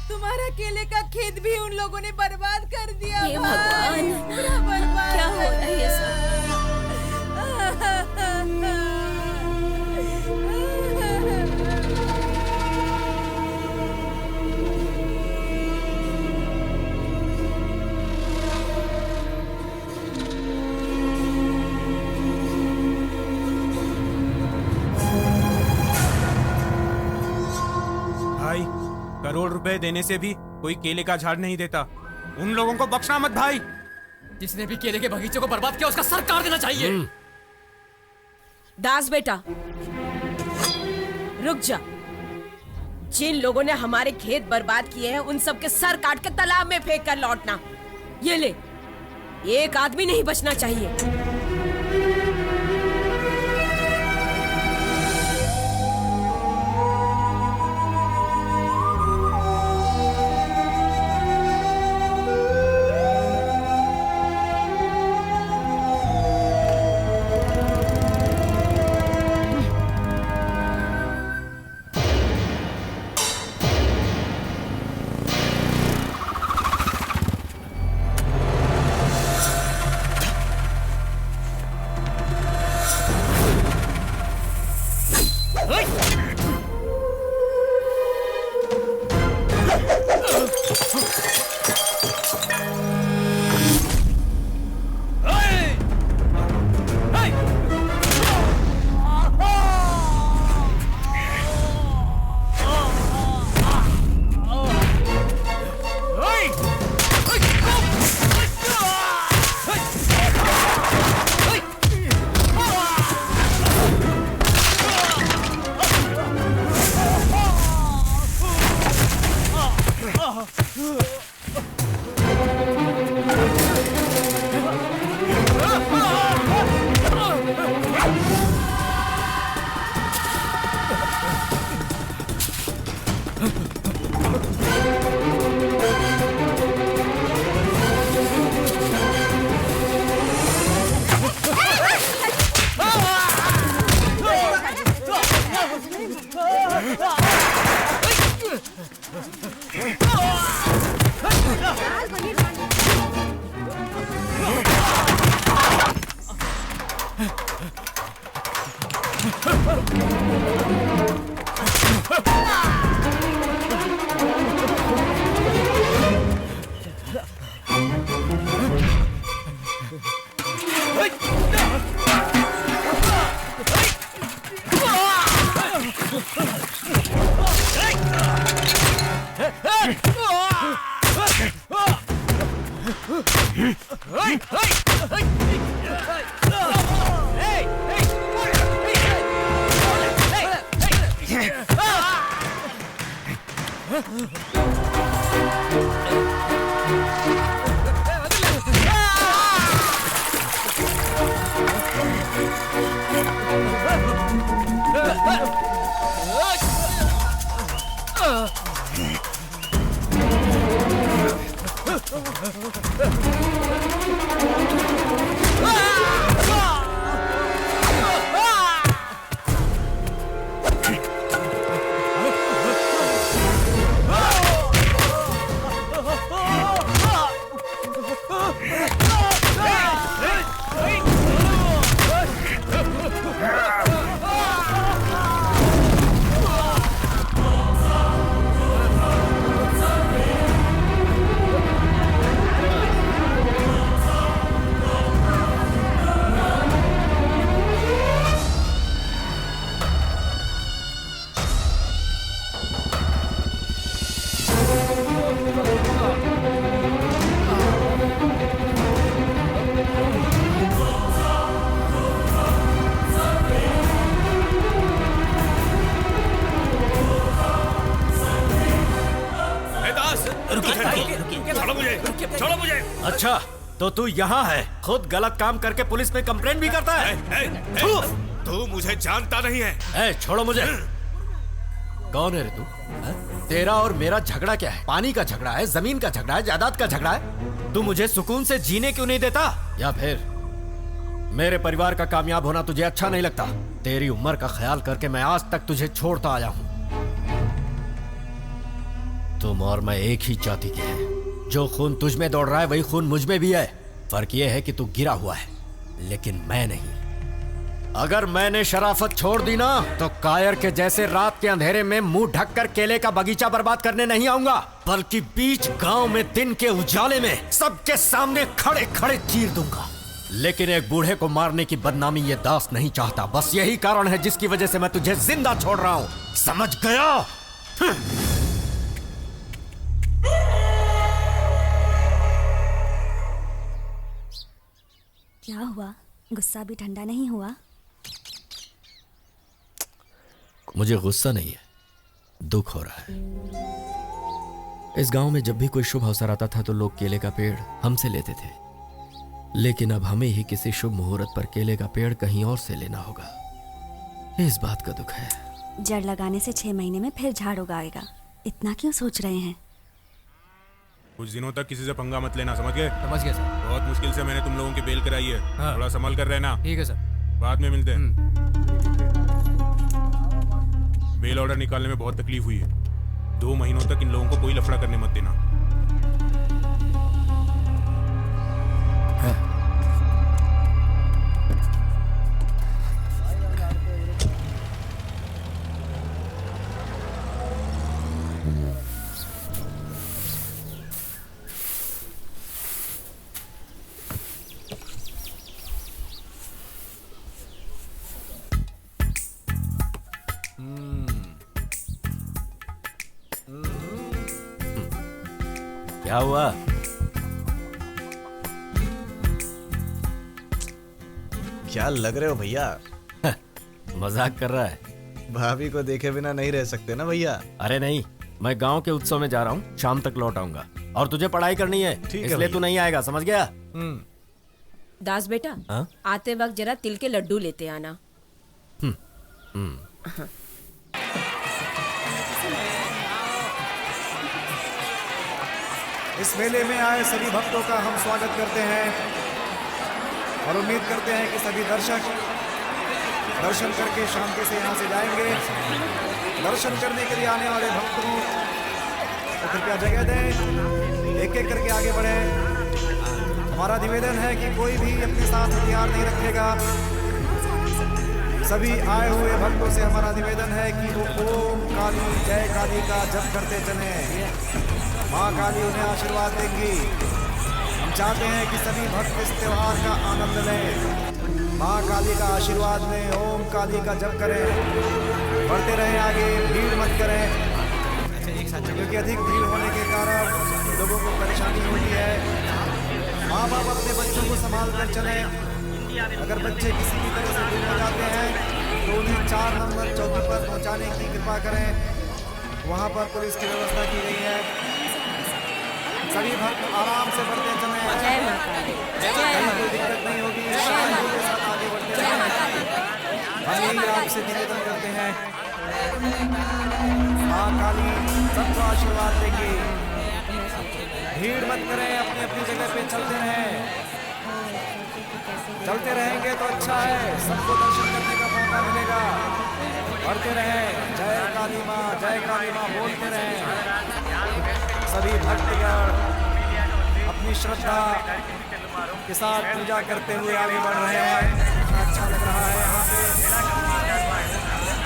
तुम्हारा केले का खेत भी उन लोगों ने बर्बाद कर दिया। हे भगवान, पूरा बर्बाद क्या हो रहा है ये सब? भाई, करोड़ रुपए देने से भी कोई केले का झाड़ नहीं देता। उन लोगों को बख्शना मत भाई। जिसने भी केले के बगीचे को बर्बाद किया उसका सर काट देना चाहिए। दास बेटा, रुक जा। जिन लोगों ने हमारे खेत बर्बाद किए हैं उन सब के सर काट के तालाब में फेंक कर लौटना। ये ले, एक आदमी नहीं बचना चाहिए। छोड़ो मुझे, छोड़ो मुझे। अच्छा, तो तू यहाँ है, खुद गलत काम करके पुलिस में कंप्लेंट भी करता है। तू मुझे जानता नहीं है। छोड़ो मुझे। कौन है रे तू? तेरा और मेरा झगड़ा क्या है? पानी का झगड़ा है, जमीन का झगड़ा है, जायदाद का झगड़ा है? तू मुझे सुकून से जीने क्यों नहीं देता? या फिर मेरे परिवार का कामयाब होना तुझे अच्छा नहीं लगता? तेरी उम्र का ख्याल करके मैं आज तक तुझे छोड़ता आया हूँ। तुम और मैं एक ही जाति के हैं। जो खून तुझ में दौड़ रहा है वही खून मुझ में भी है। फर्क यह है कि तू गिरा हुआ है, लेकिन मैं नहीं। अगर मैंने शराफत छोड़ दी ना, तो कायर के जैसे रात के अंधेरे में मुंह ढककर केले का बगीचा बर्बाद करने नहीं आऊंगा, बल्कि बीच गांव में दिन के उजाले में सबके सामने खड़े खड़े चीर दूंगा। लेकिन एक बूढ़े को मारने की बदनामी ये दास नहीं चाहता। बस यही कारण है जिसकी वजह से मैं तुझे जिंदा छोड़ रहा हूं। समझ गया? क्या हुआ? गुस्सा भी ठंडा नहीं हुआ? मुझे गुस्सा नहीं है, दुख हो रहा है। इस गांव में जब भी कोई शुभ अवसर आता था तो लोग केले का पेड़ हमसे लेते थे, लेकिन अब हमें ही किसी शुभ मुहूर्त पर केले का पेड़ कहीं और से लेना होगा। इस बात का दुख है। जड़ लगाने से 6 महीने में फिर झाड़ उगाएगा। इतना क्यों सोच रहे हैं? कुछ दिनों तक किसी से पंगा मत लेना, समझ गए? समझ गया सर। बहुत मुश्किल से मैंने तुम लोगों की बेल कराई है। हाँ। थोड़ा संभल कर रहना। ठीक है सर। बाद में मिलते हैं। बेल ऑर्डर निकालने में बहुत तकलीफ हुई है। 2 महीनों तक इन लोगों को कोई लफड़ा करने मत देना। क्या हुआ? क्या लग रहे हो भैया? मजाक कर रहा है। भाभी को देखे बिना नहीं रह सकते ना भैया। अरे नहीं, मैं गांव के उत्सव में जा रहा हूँ, शाम तक लौट आऊंगा। और तुझे पढ़ाई करनी है, इसलिए तू नहीं आएगा, समझ गया? दास बेटा, हाँ? आते वक्त जरा तिल के लड्डू लेते आना। इस मेले में आए सभी भक्तों का हम स्वागत करते हैं और उम्मीद करते हैं कि सभी दर्शक दर्शन करके शांति से यहाँ से जाएंगे। दर्शन करने के लिए आने वाले भक्तों को कृपया जगह दें, एक एक करके आगे बढ़ें। हमारा निवेदन है कि कोई भी अपने साथ हथियार नहीं रखेगा। सभी आए हुए भक्तों से हमारा निवेदन है कि वो ओम काली जय काली का जप करते चले। माँ काली उन्हें आशीर्वाद देंगी। हम चाहते हैं कि सभी भक्त इस त्योहार का आनंद लें, माँ काली का आशीर्वाद लें, ओम काली का जप करें, बढ़ते रहें आगे, भीड़ मत करें, क्योंकि अधिक भीड़ होने के कारण लोगों को परेशानी होती है। माँ बाप अपने बच्चों को संभाल कर चलें। अगर बच्चे किसी भी तरह से गुम हो जाते हैं तो उन्हें 4 नंबर चौकी पर पहुँचाने की कृपा करें। वहाँ पर पुलिस की व्यवस्था की गई है। सभी भक्त आराम से बढ़ते चले, कहीं कोई दिक्कत नहीं होगी। शांति के साथ आगे बढ़ते रहें। हम यही आपसे निवेदन करते हैं। माँ काली सबको आशीर्वाद देंगी। भीड़ मत करें, अपनी अपनी जगह पे चलते रहें। चलते रहेंगे तो अच्छा है, सबको दर्शन करने का मौका मिलेगा। बढ़ते रहें, जय काली माँ बोलते रहें। सभी भक्तगण अपनी श्रद्धा के साथ पूजा करते हुए आगे बढ़ रहे हैं। अच्छा लग रहा है यहाँ पे।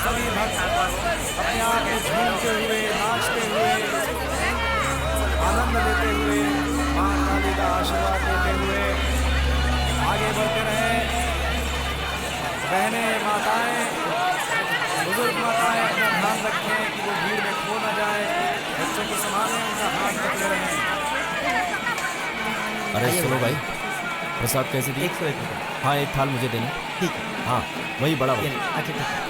सभी भक्त अपने आप में झूमते हुए, नाचते हुए, आनंद लेते हुए, माँ काली का आशीर्वाद लेते हुए आगे बढ़ते रहें। बहनें, माताएं, बुजुर्ग माताएं अपना ध्यान रखें कि वो भीड़ में खो न जाए। बच्चों को संभालें, उनका हाथ पकड़े अरे सुनो भाई, प्रसाद कैसे दिए? 101 रुपये। हाँ, एक थाल मुझे देना। ठीक है। हाँ, वही बड़ा वाला। अच्छा ठीक है।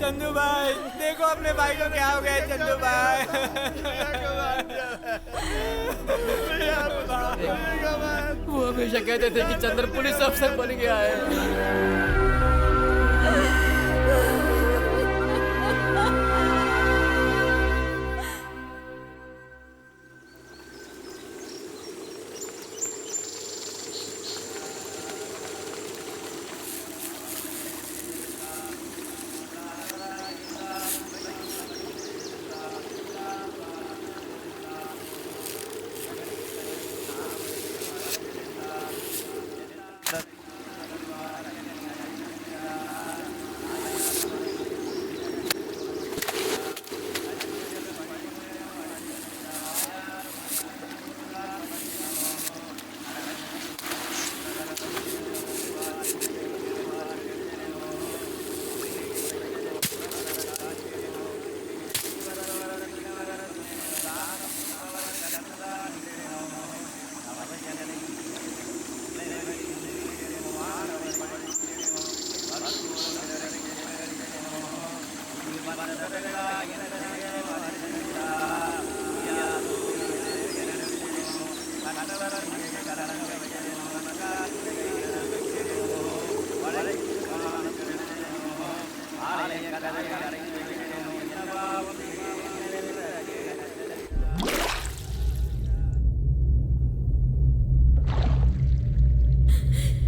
चंदू भाई देखो अपने भाई को क्या हो गया है, चंदू भाई। वो हमेशा कहते थे कि चंद्र पुलिस अफसर बन गया है।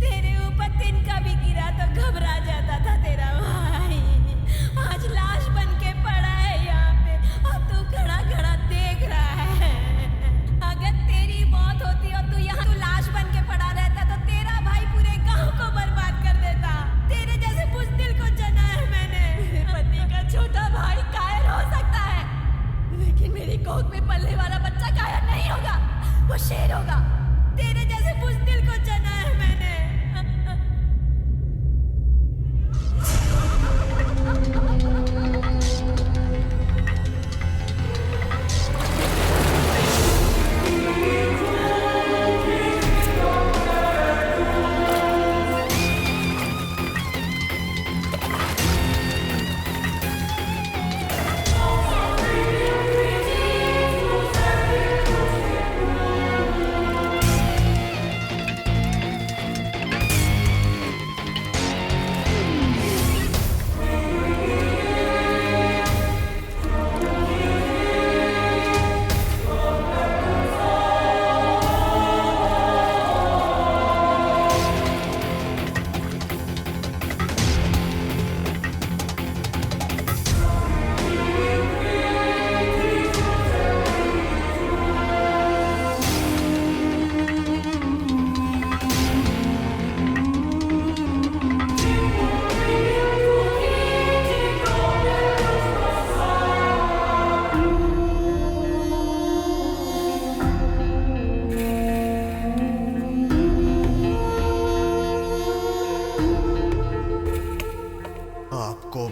तेरे ऊपर तिनका भी गिरा तो घबरा जाता था तेरा भाई। आज लाश बन के पड़ा है यहाँ पे और तू खड़ा खड़ा देख रहा है। अगर तेरी मौत होती और तू यहाँ तू लाश बन के पड़ा रहता तो तेरा भाई पूरे गांव को बर्बाद कर देता। तेरे जैसे बुज़दिल को जना है मैंने। पति का छोटा भाई कायर हो सकता है, लेकिन मेरी कोख में पलने वाला बच्चा कायर नहीं होगा, वो शेर होगा। तेरे जैसे बुज़दिल को जना है मैंने।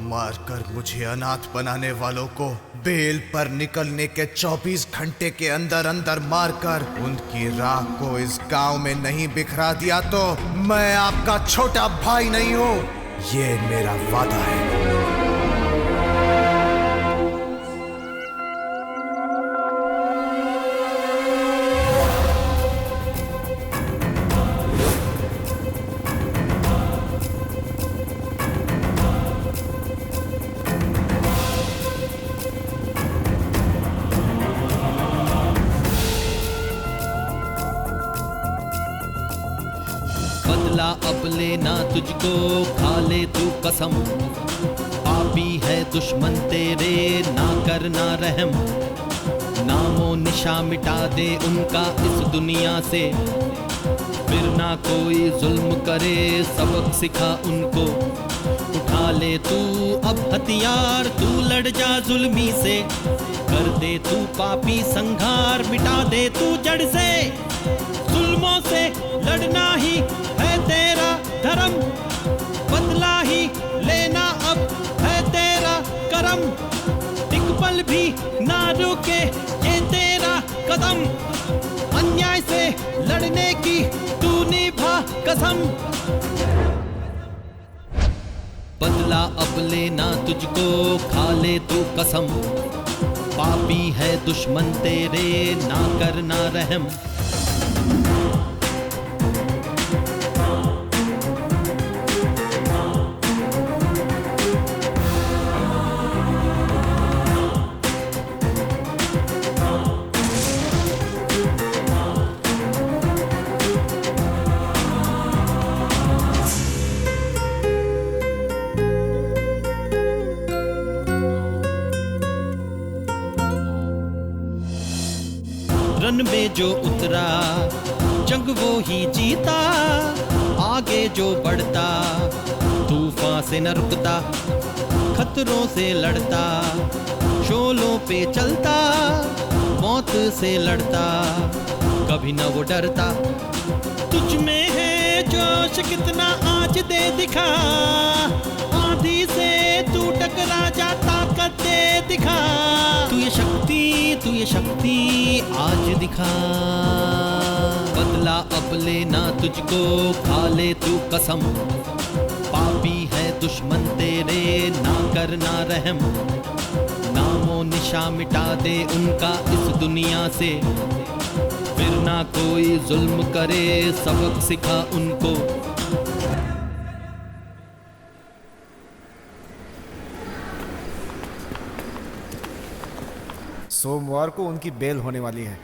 मारकर मुझे अनाथ बनाने वालों को बेल पर निकलने के 24 घंटे के अंदर अंदर मारकर उनकी राख को इस गांव में नहीं बिखरा दिया तो मैं आपका छोटा भाई नहीं हूं, ये मेरा वादा है। बदला अब लेना तुझको, खा ले तू कसम। पापी है दुश्मन तेरे, ना करना रहम। नामो निशा मिटा दे उनका इस दुनिया से, फिर ना कोई जुल्म करे, सबक सिखा उनको। उठा ले तू अब हथियार, तू लड़ जा जुल्मी से। कर दे तू पापी संघार, मिटा दे तू जड़ से। जुल्मों से लड़ना ही है तेरा धर्म, बदला ही लेना अब है तेरा करम। एक पल भी ना रुके ये तेरा कदम, अन्याय से लड़ने की तू निभा कसम। बदला अब लेना तुझको, खा ले तू कसम। पापी है दुश्मन तेरे, ना करना रहम। रन में जो उतरा जंग वो ही जीता, आगे जो बढ़ता तूफान से न रुकता, खतरों से लड़ता, शोलों पे चलता, मौत से लड़ता, कभी न वो डरता। तुझ में है जोश कितना आज दे दिखा, आंधी से तू टकरा जा, ताकत दे दिखा। तू ये शक्ति आज दिखा। बदला अब लेना तुझको, खा ले तू कसम। पापी है दुश्मन तेरे, ना करना रहम। नामो निशा मिटा दे उनका इस दुनिया से, फिर ना कोई जुल्म करे, सबक सिखा उनको। सोमवार को उनकी बेल होने वाली है।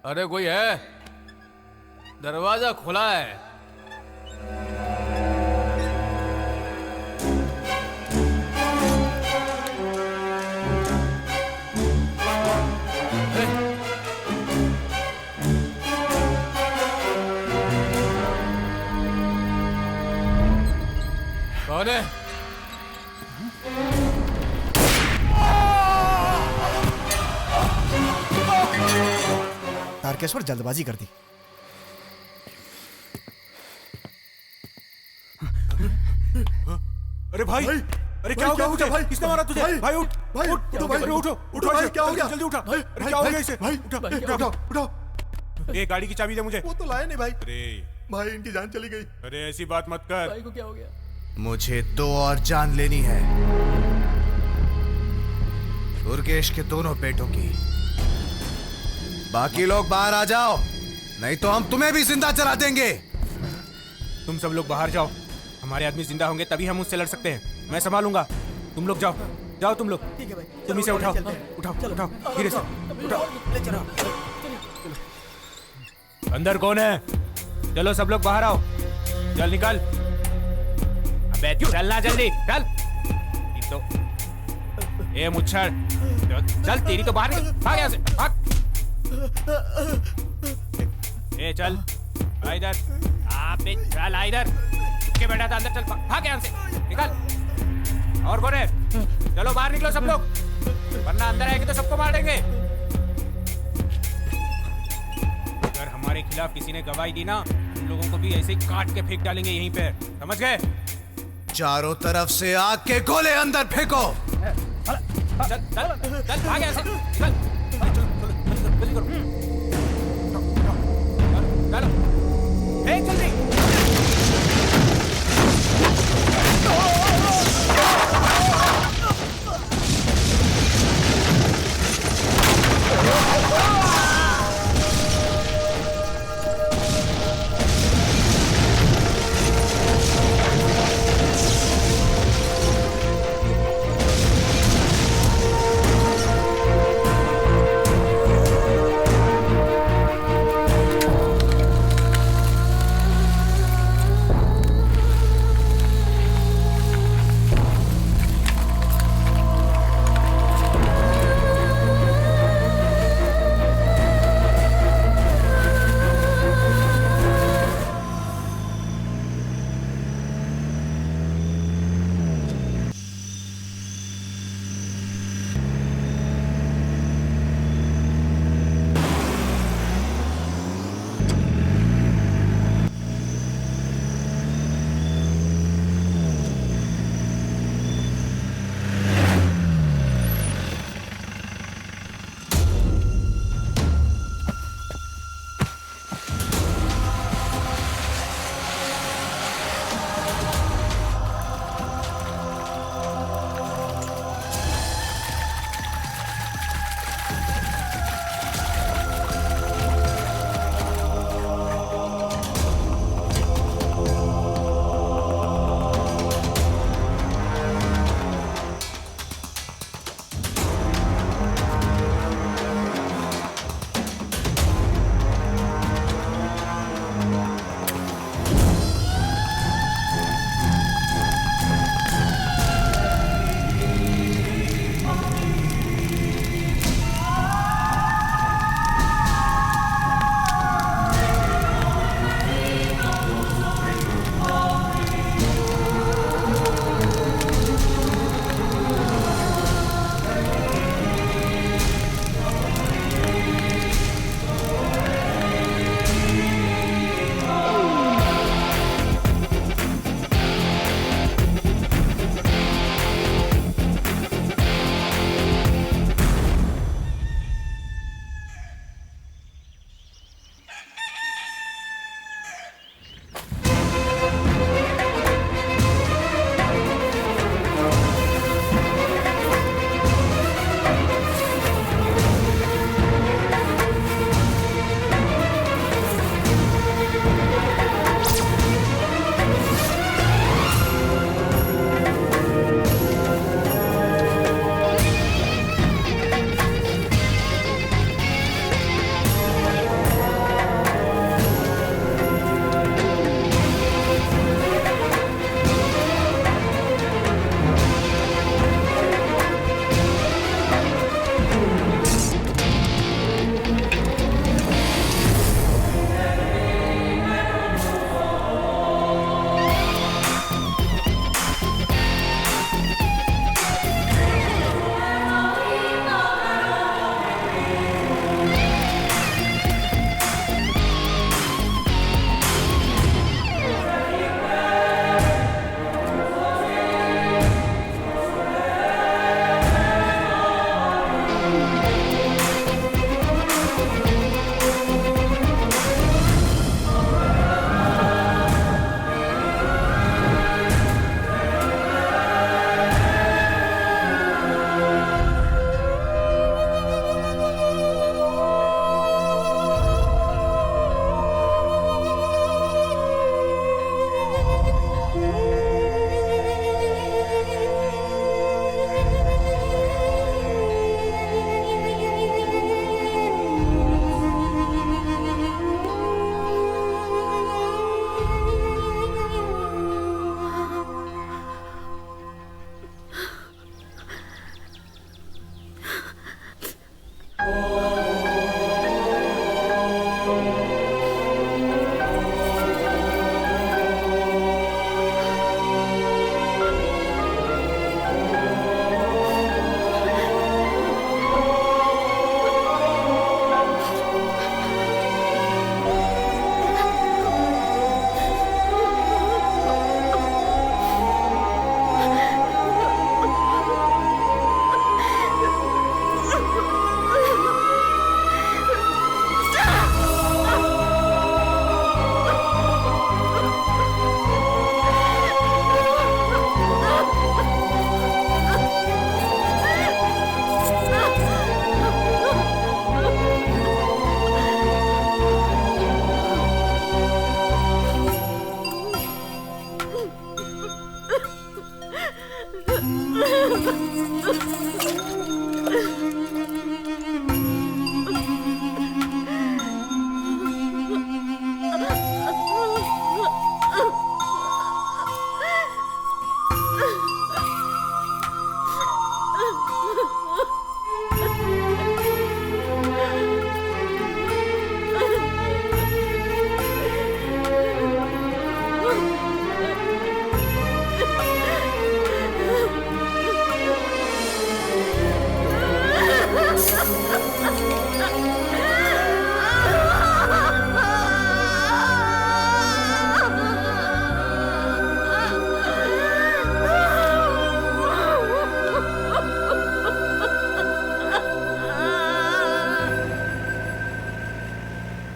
अरे कोई है? दरवाजा खुला है। कौन है? तारकेश्वर जल्दबाजी कर दी। अरे भाई, अरे क्या हो गया मुझे? किसने मारा तुझे? भाई उठ, भाई उठ, अरे उठो, उठो भाई, क्या हो गया? जल्दी उठा। अरे क्या हो गया इसे? भाई उठो, उठो। ये गाड़ी की चाबी दे मुझे। वो तो लाए नहीं भाई। अरे भाई इनकी जान चली गई। अरे ऐसी बात मत कर। भाई को क्या हो गया? मुझे 2 और जान लेनी है, दुर्गेश के दोनों बेटों की। बाकी लोग बाहर आ जाओ, नहीं तो हम तुम्हें भी जिंदा जला देंगे। तुम सब लोग बाहर जाओ, हमारे आदमी जिंदा होंगे तभी हम उससे लड़ सकते हैं। मैं संभालूंगा, तुम लोग जाओ, जाओ तुम लोग। ठीक है भाई, तुम इसे उठाओ, उठाओ, उठाओ, धीरे से उठाओ, ले चलो। अंदर कौन है? चलो सब लोग बाहर आओ, चल निकल। अबे चलना जल्दी, चल। तो ए मुच्छर, चल तेरी तो बाहर निकल, भाग यहाँ से, भाग। ए चल, आ इधर, अबे चल आ इधर, के बैठा था अंदर, चल भाग यहाँ से, निकल। और कौन है? चलो बाहर निकलो सब लोग, वरना अंदर आएंगे तो सबको मार देंगे। अगर हमारे खिलाफ किसी ने गवाही दी ना, उन लोगों को भी ऐसे ही काट के फेंक डालेंगे यहीं पे, समझ गए? चारों तरफ से आग के गोले अंदर फेंको। चल चल चल भाग यहाँ से, निकल, जल्दी करो, चलो, फेंक जल्दी।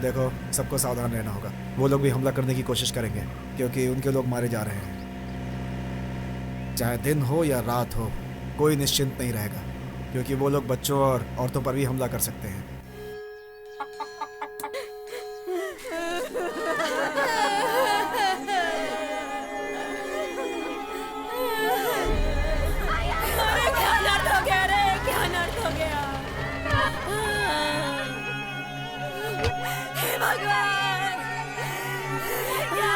देखो, सबको सावधान रहना होगा। वो लोग भी हमला करने की कोशिश करेंगे क्योंकि उनके लोग मारे जा रहे हैं। चाहे दिन हो या रात हो, कोई निश्चिंत नहीं रहेगा क्योंकि वो लोग बच्चों और औरतों पर भी हमला कर सकते हैं। क्या नर्द हो गया रे, क्या नर्द हो गया। हे भगवान, क्या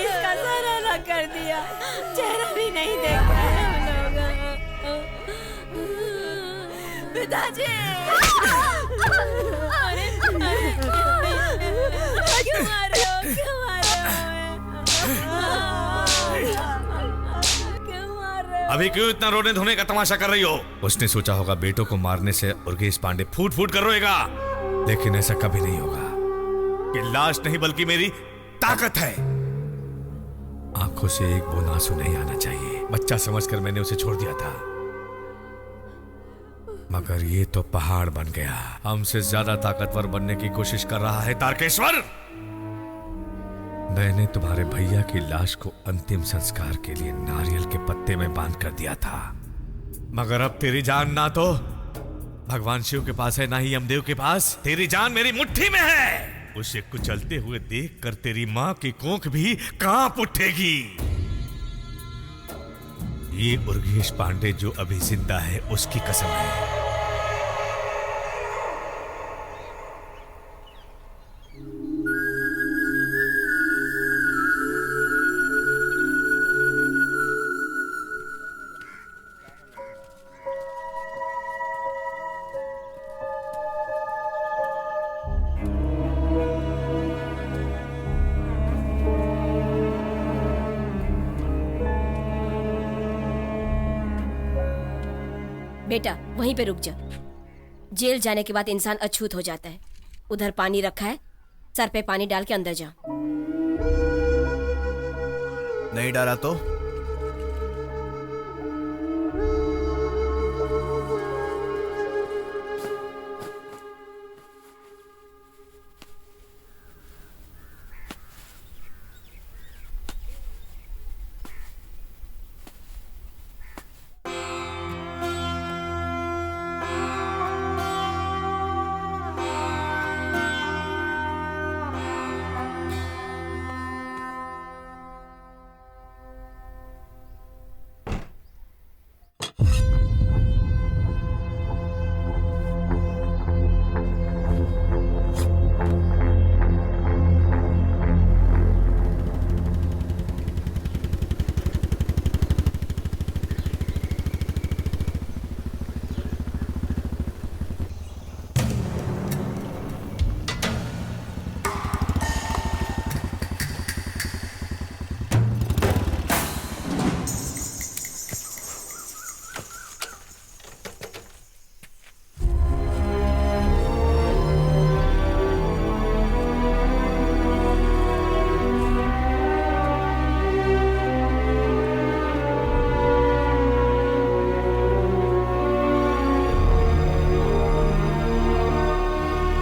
इसका सर अलग कर दिया, चेहरा भी नहीं देख रहे हम लोग। पिताजी, अरे क्यों मार रहे हो, क्यों मार रहे हो? अभी क्यों इतना रोने धोने का तमाशा कर रही हो? उसने सोचा होगा बेटों को मारने से उर्गेश पांडे फूट फूट कर रोएगा, लेकिन ऐसा कभी नहीं होगा। कि लाश नहीं बल्कि मेरी ताकत है। आंखों से एक बूंद आंसू नहीं आना चाहिए। बच्चा समझकर मैंने उसे छोड़ दिया था, मगर ये तो पहाड़ बन गया। हमसे ज्यादा ताकतवर बनने की कोशिश कर रहा है तारकेश्वर। मैंने तुम्हारे भैया की लाश को अंतिम संस्कार के लिए नारियल के पत्ते में बांध कर दिया था, मगर अब तेरी जान ना तो भगवान शिव के पास है, ना ही यमदेव के पास। तेरी जान मेरी मुट्ठी में है। उसे कुचलते हुए देखकर तेरी मां की कोख भी कांप उठेगी। ये उर्गेश पांडे जो अभी जिंदा है, उसकी कसम है। बेटा, वहीं पे रुक जा। जेल जाने के बाद इंसान अछूत हो जाता है। उधर पानी रखा है, सर पे पानी डाल के अंदर जा। नहीं डाला तो?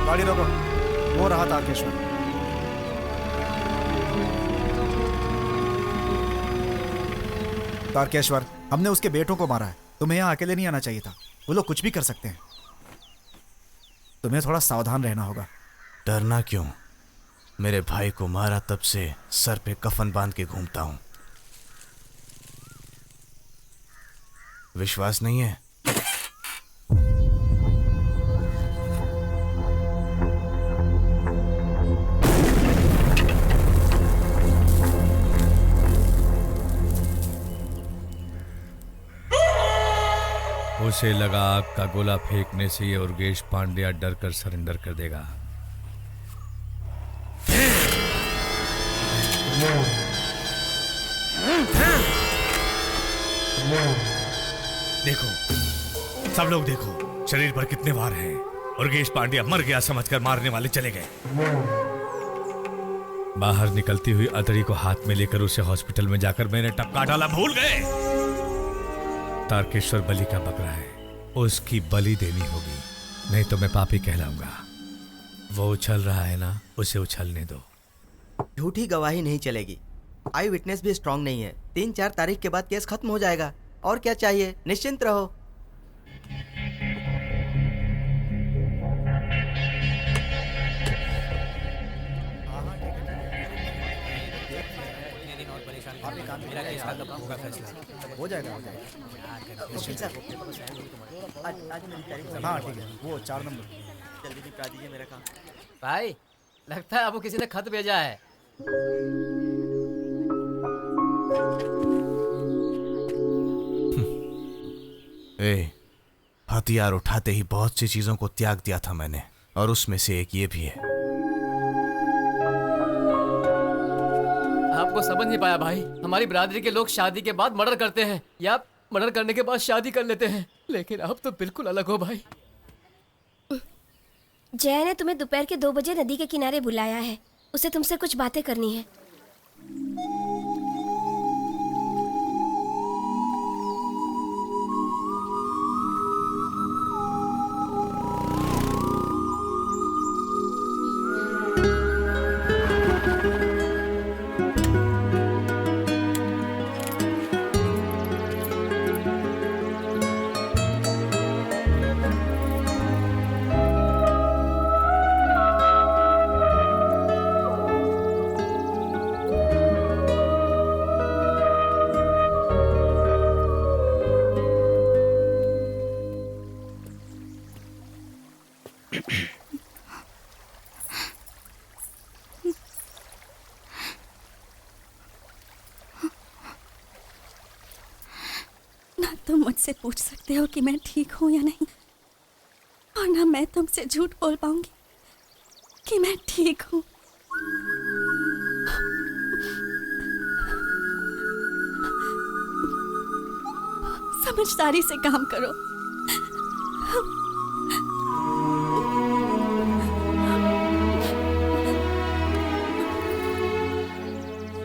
गाड़ी रोको। वो रहा तारकेश्वर। तारकेश्वर, हमने उसके बेटों को मारा है। तुम्हें यहाँ अकेले नहीं आना चाहिए था। वो लोग कुछ भी कर सकते हैं। तुम्हें थोड़ा सावधान रहना होगा। डरना क्यों? मेरे भाई को मारा तब से सर पे कफन बांध के घूमता हूं। विश्वास नहीं है? उसे लगा आग का गोला फेंकने से ये उर्गेश पांड्या डर कर सरेंडर कर देगा। देखो, सब लोग देखो, शरीर पर कितने वार हैं। उर्गेश पांड्या मर गया समझकर मारने वाले चले गए। बाहर निकलती हुई अतड़ी को हाथ में लेकर उसे हॉस्पिटल में जाकर मैंने टपका डाला भूल गए। तारकेश्वर बलि का बकरा है, उसकी बलि देनी होगी। नहीं तो मैं पापी कहलाऊंगा। वो उछल रहा है ना, उसे उछलने दो। झूठी गवाही नहीं चलेगी। आई विटनेस भी स्ट्रांग नहीं है। 3-4 तारीख के बाद केस खत्म हो जाएगा। और क्या चाहिए, निश्चिंत रहो। हो जाएगा हाँ ठीक है, वो 4 नंबर जल्दी निपटा दीजिए मेरा काम। भाई लगता है आपको किसी ने खत भेजा है। हथियार उठाते ही बहुत सी चीजों को त्याग दिया था मैंने, और उसमें से एक ये भी है। आपको समझ नहीं पाया भाई, हमारी बिरादरी के लोग शादी के बाद मर्डर करते हैं या मर्डर करने के बाद शादी कर लेते हैं, लेकिन आप तो बिल्कुल अलग हो भाई। जय ने तुम्हें दोपहर के 2 बजे नदी के किनारे बुलाया है। उसे तुमसे कुछ बातें करनी है। ना तुम मुझसे पूछ सकते हो कि मैं ठीक हूं या नहीं, और ना मैं तुमसे झूठ बोल पाऊंगी कि मैं ठीक हूं। समझदारी से काम करो।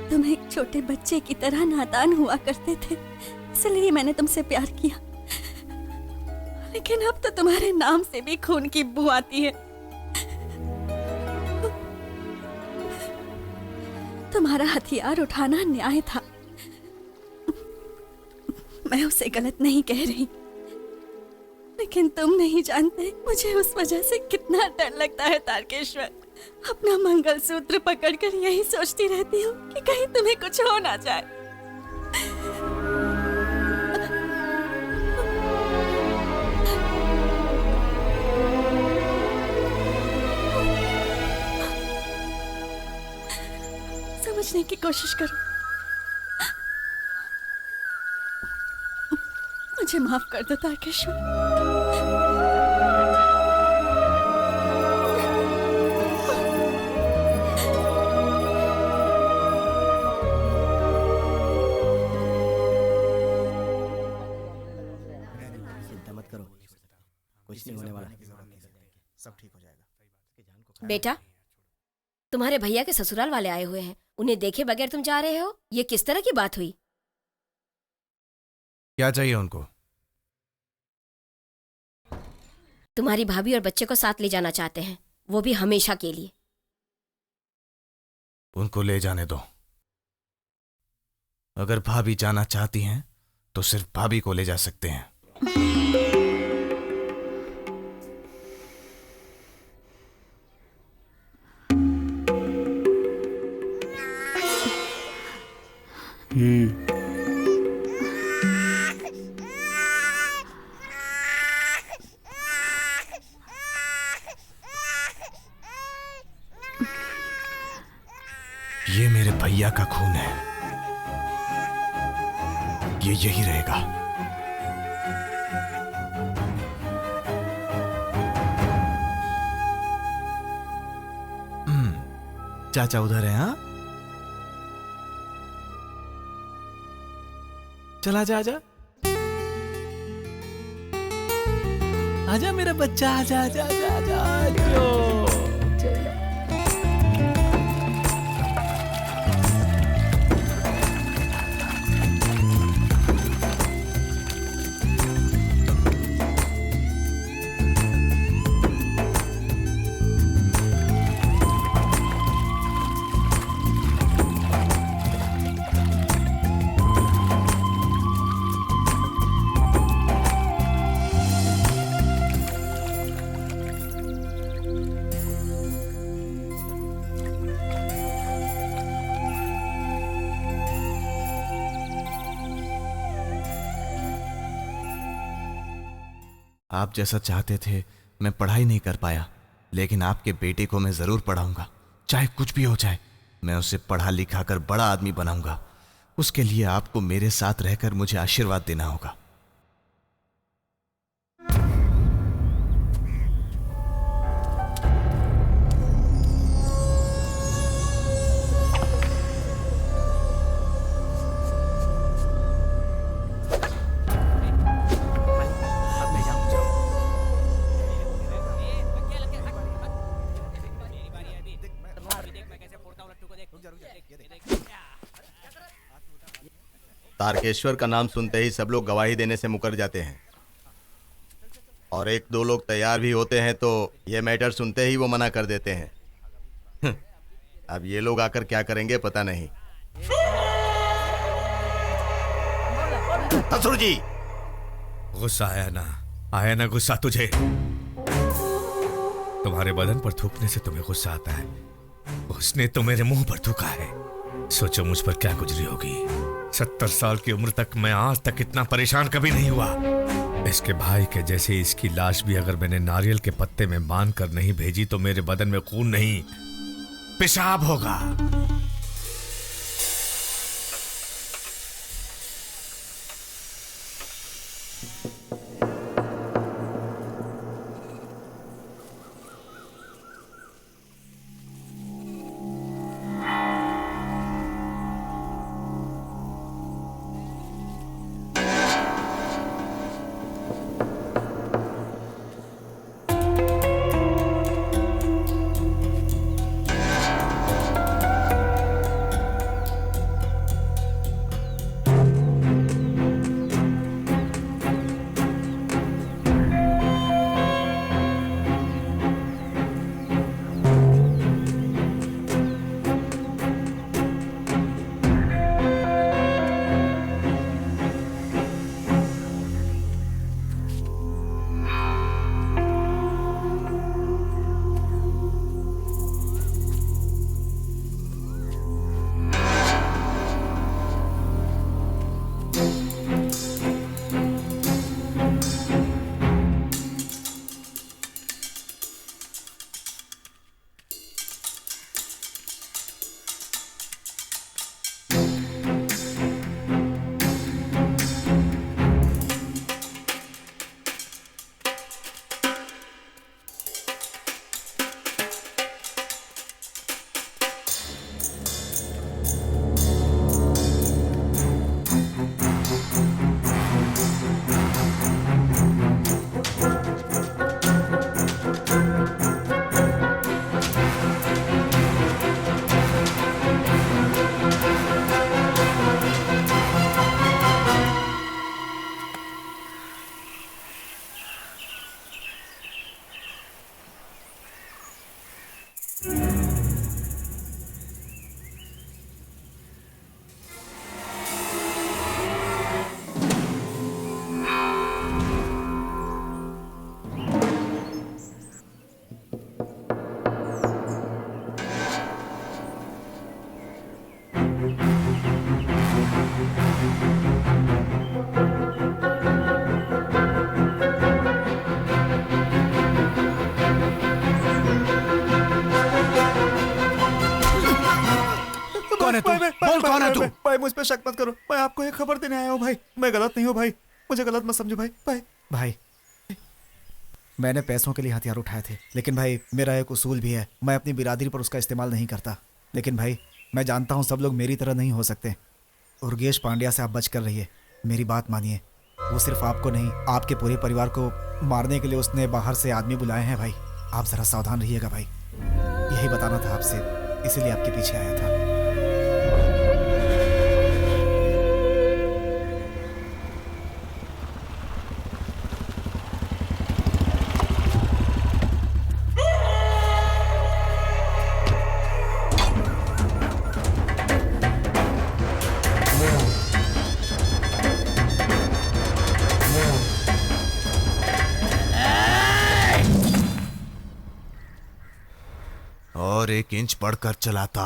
तुम एक छोटे बच्चे की तरह नादान हुआ करते थे, इसलिए मैंने तुमसे प्यार किया। लेकिन अब तो तुम्हारे नाम से भी खून की बू आती है। तुम्हारा हथियार उठाना न्याय था। मैं उसे गलत नहीं कह रही, लेकिन तुम नहीं जानते मुझे उस वजह से कितना डर लगता है तारकेश्वर। अपना मंगलसूत्र पकड़कर यही सोचती रहती हूँ कि कहीं तुम्हें कुछ हो ना जाए। समझने की कोशिश करो। मुझे माफ कर दो तारकेश्वर। चिंता मत करो, कुछ नहीं होने वाला, सब ठीक हो जाएगा। बेटा, तुम्हारे भैया के ससुराल वाले आए हुए हैं। उन्हें देखे बगैर तुम जा रहे हो, ये किस तरह की बात हुई? क्या चाहिए उनको? तुम्हारी भाभी और बच्चे को साथ ले जाना चाहते हैं, वो भी हमेशा के लिए। उनको ले जाने दो। अगर भाभी जाना चाहती हैं तो सिर्फ भाभी को ले जा सकते हैं। ये मेरे भैया का खून है, ये यही रहेगा। चाचा उधर है? हाँ, चल आजा आजा आजा मेरा बच्चा, आजा आजा आजा आजा आजो। आप जैसा चाहते थे मैं पढ़ाई नहीं कर पाया, लेकिन आपके बेटे को मैं जरूर पढ़ाऊंगा। चाहे कुछ भी हो जाए, मैं उसे पढ़ा लिखा कर बड़ा आदमी बनाऊंगा। उसके लिए आपको मेरे साथ रहकर मुझे आशीर्वाद देना होगा। तारकेश्वर का नाम सुनते ही सब लोग गवाही देने से मुकर जाते हैं, और एक दो लोग तैयार भी होते हैं तो ये मैटर सुनते ही वो मना कर देते हैं। अब ये लोग आकर क्या करेंगे पता नहीं। ससुर जी, गुस्सा आया ना गुस्सा तुझे? तुम्हारे बदन पर थूकने से तुम्हें गुस्सा आता है, उसने तो मेरे मुंह पर थूका है। सोचो मुझ पर क्या गुजरी होगी। 70 साल की उम्र तक मैं आज तक इतना परेशान कभी नहीं हुआ। इसके भाई के जैसे इसकी लाश भी अगर मैंने नारियल के पत्ते में बांध कर नहीं भेजी तो मेरे बदन में खून नहीं, पेशाब होगा। भाई मुझ पे शक मत करो, मैं आपको एक खबर देने आया हूँ भाई। मैं गलत नहीं हूँ भाई, मुझे गलत मत समझो भाई। मैंने पैसों के लिए हथियार उठाए थे, लेकिन भाई मेरा एक उसूल भी है, मैं अपनी बिरादरी पर उसका इस्तेमाल नहीं करता। लेकिन भाई मैं जानता हूँ सब लोग मेरी तरह नहीं हो सकते। उर्गेश पांड्या से आप बच कर रहिए, मेरी बात मानिए। वो सिर्फ आपको नहीं, आपके पूरे परिवार को मारने के लिए उसने बाहर से आदमी बुलाए हैं भाई। आप जरा सावधान रहिएगा भाई, यही बताना था आपसे, इसीलिए आपके पीछे आया था। और 1 इंच बढ़कर चलाता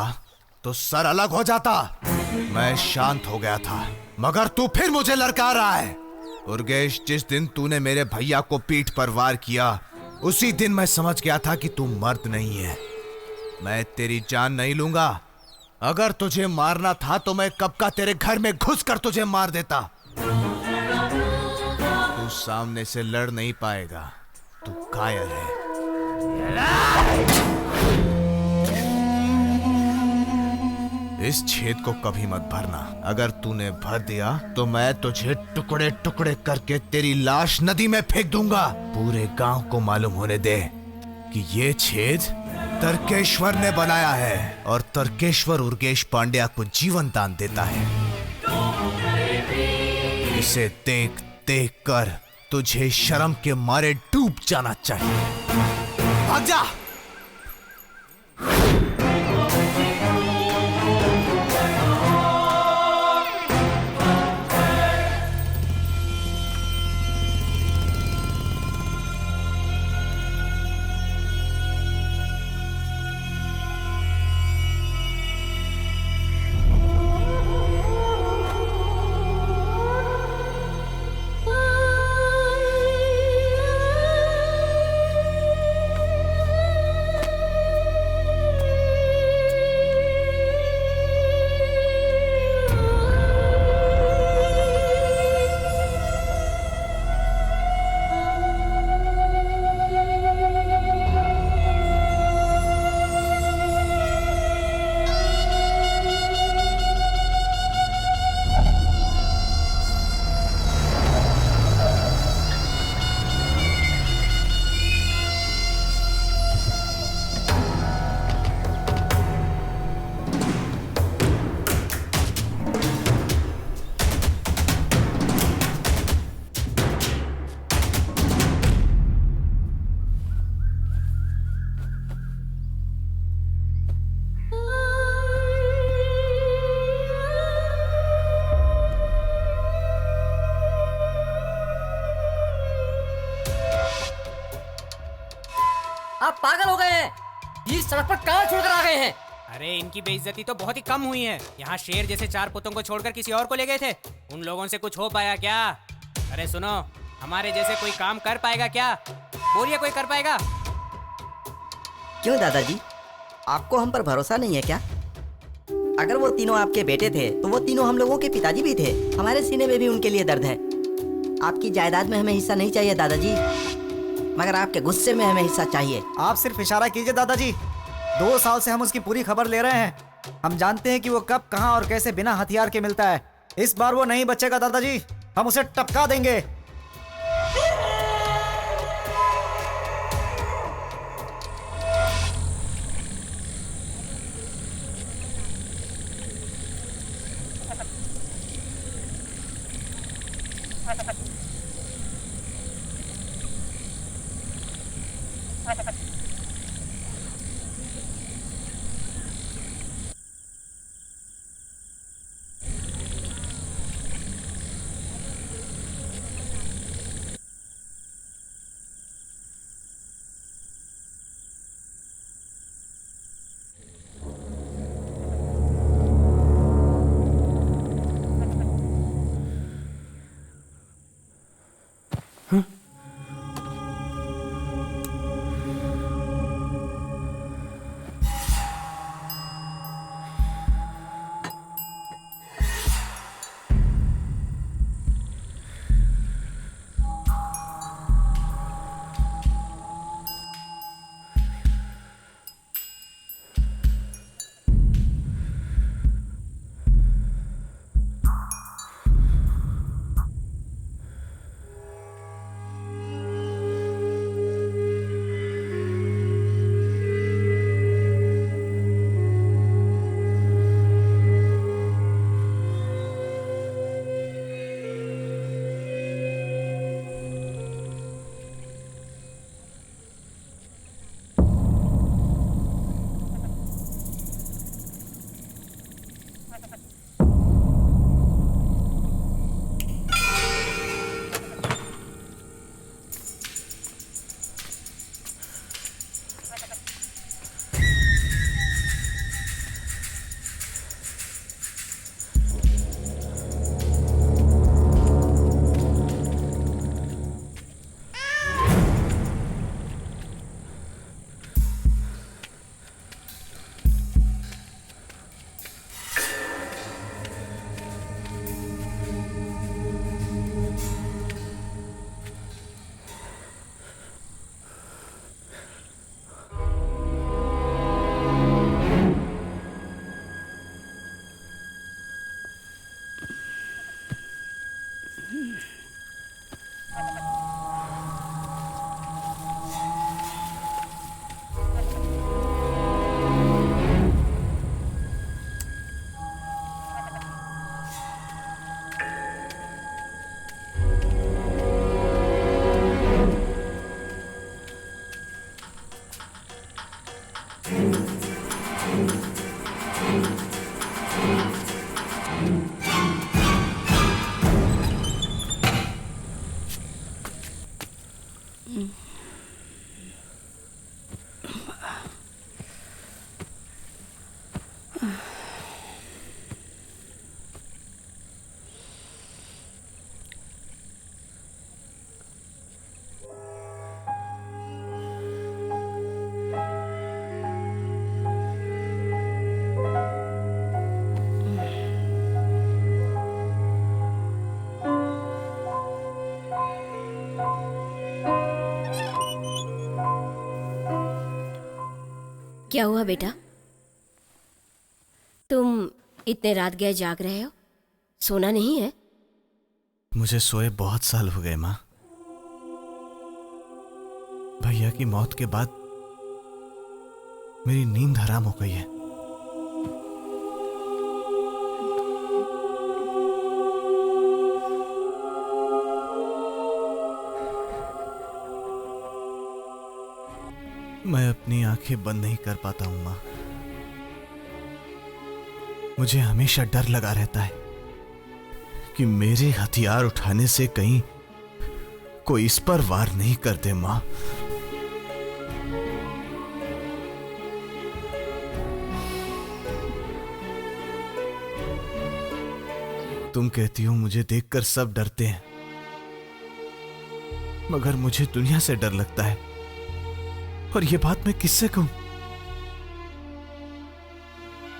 तो सर अलग हो जाता। मैं शांत हो गया था, मगर तू फिर मुझे लड़का रहा है। उर्गेश, जिस दिन तूने मेरे भैया को पीठ पर वार किया उसी दिन मैं समझ गया था कि तू मर्द नहीं है। मैं तेरी जान नहीं लूंगा। अगर तुझे मारना था तो मैं कब का तेरे घर में घुसकर तुझे मार देता। तू सामने से लड़ नहीं पाएगा, तू कायर है। इस छेद को कभी मत भरना। अगर तूने भर दिया तो मैं तुझे टुकड़े टुकड़े करके तेरी लाश नदी में फेंक दूंगा। पूरे गांव को मालूम होने दे कि ये छेद तर्केश्वर ने बनाया है और तर्केश्वर उर्गेश पांड्या को जीवन दान देता है। इसे देख देख कर तुझे शर्म के मारे डूब जाना चाहिए। भाग जा। आप पागल हो गए हैं। ये सड़क पर कहाँ छोड़कर आ गए हैं? अरे इनकी बेइज्जती तो बहुत ही कम हुई है। यहाँ शेर जैसे 4 पुतों को छोड़कर किसी और को ले गए थे। उन लोगों से कुछ हो पाया क्या? अरे सुनो, हमारे जैसे कोई काम कर पाएगा क्या? बोलिए, कोई कर पाएगा? क्यों दादाजी, आपको हम पर भरोसा नहीं है क्या? अगर वो तीनों आपके बेटे थे तो वो तीनों हम लोगों के पिताजी भी थे। हमारे सीने में भी उनके लिए दर्द है। आपकी जायदाद में हमें हिस्सा नहीं चाहिए दादाजी, मगर आपके गुस्से में हमें हिस्सा चाहिए। आप सिर्फ इशारा कीजिए दादाजी। 2 साल से हम उसकी पूरी खबर ले रहे हैं। हम जानते हैं कि वो कब, कहां और कैसे बिना हथियार के मिलता है। इस बार वो नहीं बचेगा दादाजी, हम उसे टपका देंगे। क्या हुआ बेटा? तुम इतने रात गए जाग रहे हो, सोना नहीं है? मुझे सोए बहुत साल हो गए माँ। भैया की मौत के बाद मेरी नींद हराम हो गई है। मैं अपनी आंखें बंद नहीं कर पाता हूं माँ। मुझे हमेशा डर लगा रहता है कि मेरे हथियार उठाने से कहीं कोई इस पर वार नहीं कर दे माँ। तुम कहती हो मुझे देखकर सब डरते हैं, मगर मुझे दुनिया से डर लगता है। और यह बात मैं किससे कहूं?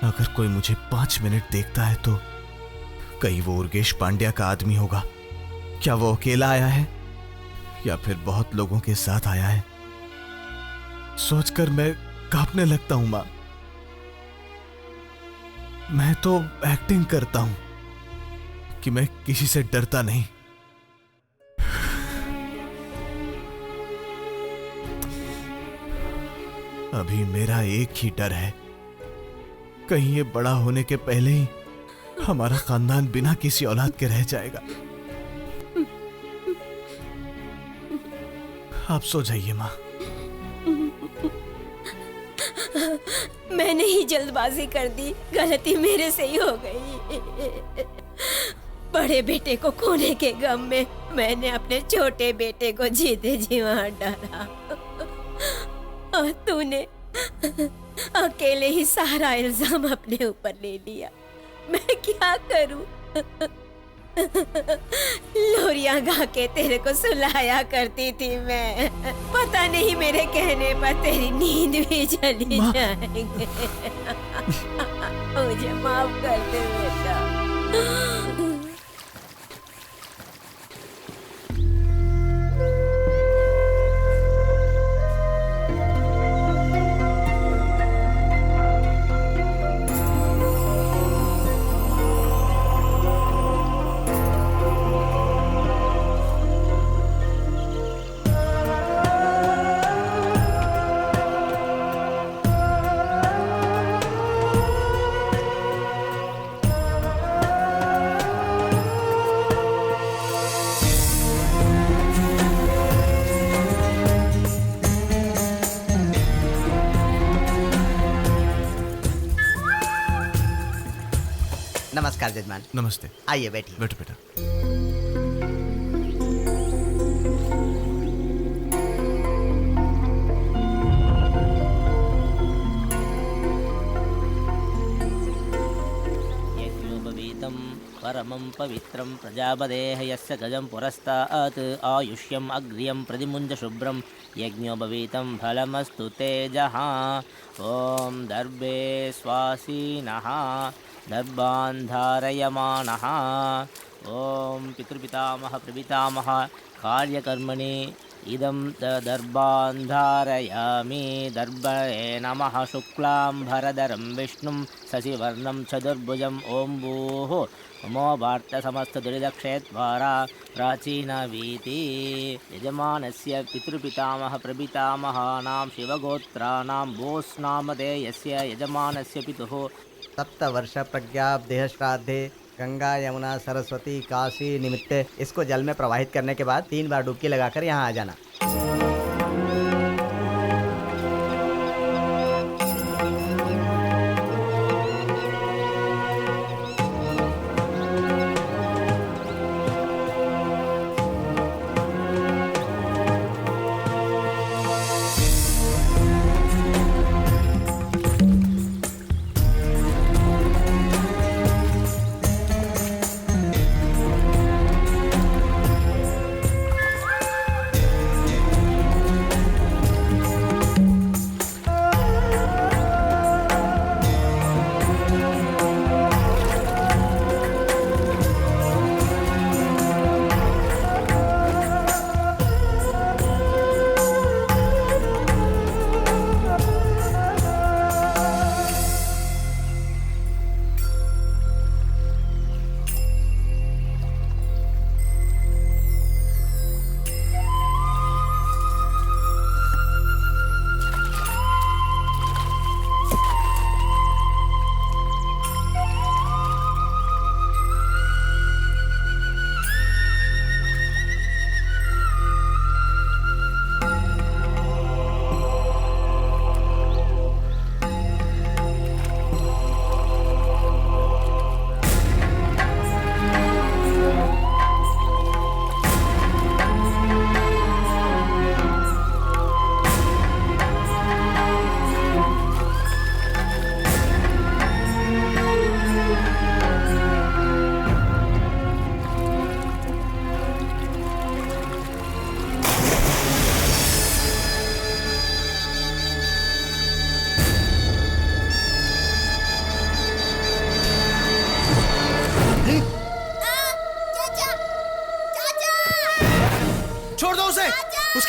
अगर कोई मुझे 5 मिनट देखता है तो कहीं वो उर्गेश पांड्या का आदमी होगा। क्या वो अकेला आया है या फिर बहुत लोगों के साथ आया है? सोचकर मैं कांपने लगता हूं मां। मैं तो एक्टिंग करता हूं कि मैं किसी से डरता नहीं। अभी मेरा एक ही डर है, कहीं ये बड़ा होने के पहले ही हमारा खानदान बिना किसी औलाद के रह जाएगा। आप सो जाइए माँ। मैंने ही जल्दबाजी कर दी, गलती मेरे से ही हो गई। बड़े बेटे को खोने के गम में मैंने अपने छोटे बेटे को जीते जी मार डाला और तूने अकेले ही सारा इल्जाम अपने ऊपर ले लिया। मैं क्या करूं? लोरियां गा के तेरे को सुलाया करती थी मैं। पता नहीं मेरे कहने पर तेरी नींद भी चली जाएगी। मुझे माफ कर दे बेटा। नमस्कार जजमान। नमस्ते। आइए बैठिए। बैठो बेटा। यज्ञोपवीतं परमं पवित्रं प्रजापतेः यस्य गजं पुरस्तात् आयुष्यम् अग्र्यं प्रतिमुञ्च शुभ्रं यज्ञोपवीतं फलमस्तु तेजः। ॐ दर्भे स्वासीनः दर्भान् धारयमाणः। ॐ पितृपितामह प्रपितामह कार्यकर्मणि इदं दर्भान् धारयामि। दर्भये नमः। शुक्लाम्भरधरं विष्णुं शशिवर्णं चतुर्भुजं। ॐ भूः ममो वार्तसमस्तदुरिदक्षयद्वारा प्राचीनवीति। यजमानस्य पितृपितामह प्रपितामहानां शिवगोत्राणां बोस्नामधेयस्य यजमानस्य पितुः सप्तवर्ष प्रज्ञादेह श्राद्धे गंगा यमुना सरस्वती काशी निमित्ते इसको जल में प्रवाहित करने के बाद 3 बार डुबकी लगाकर यहाँ आ जाना।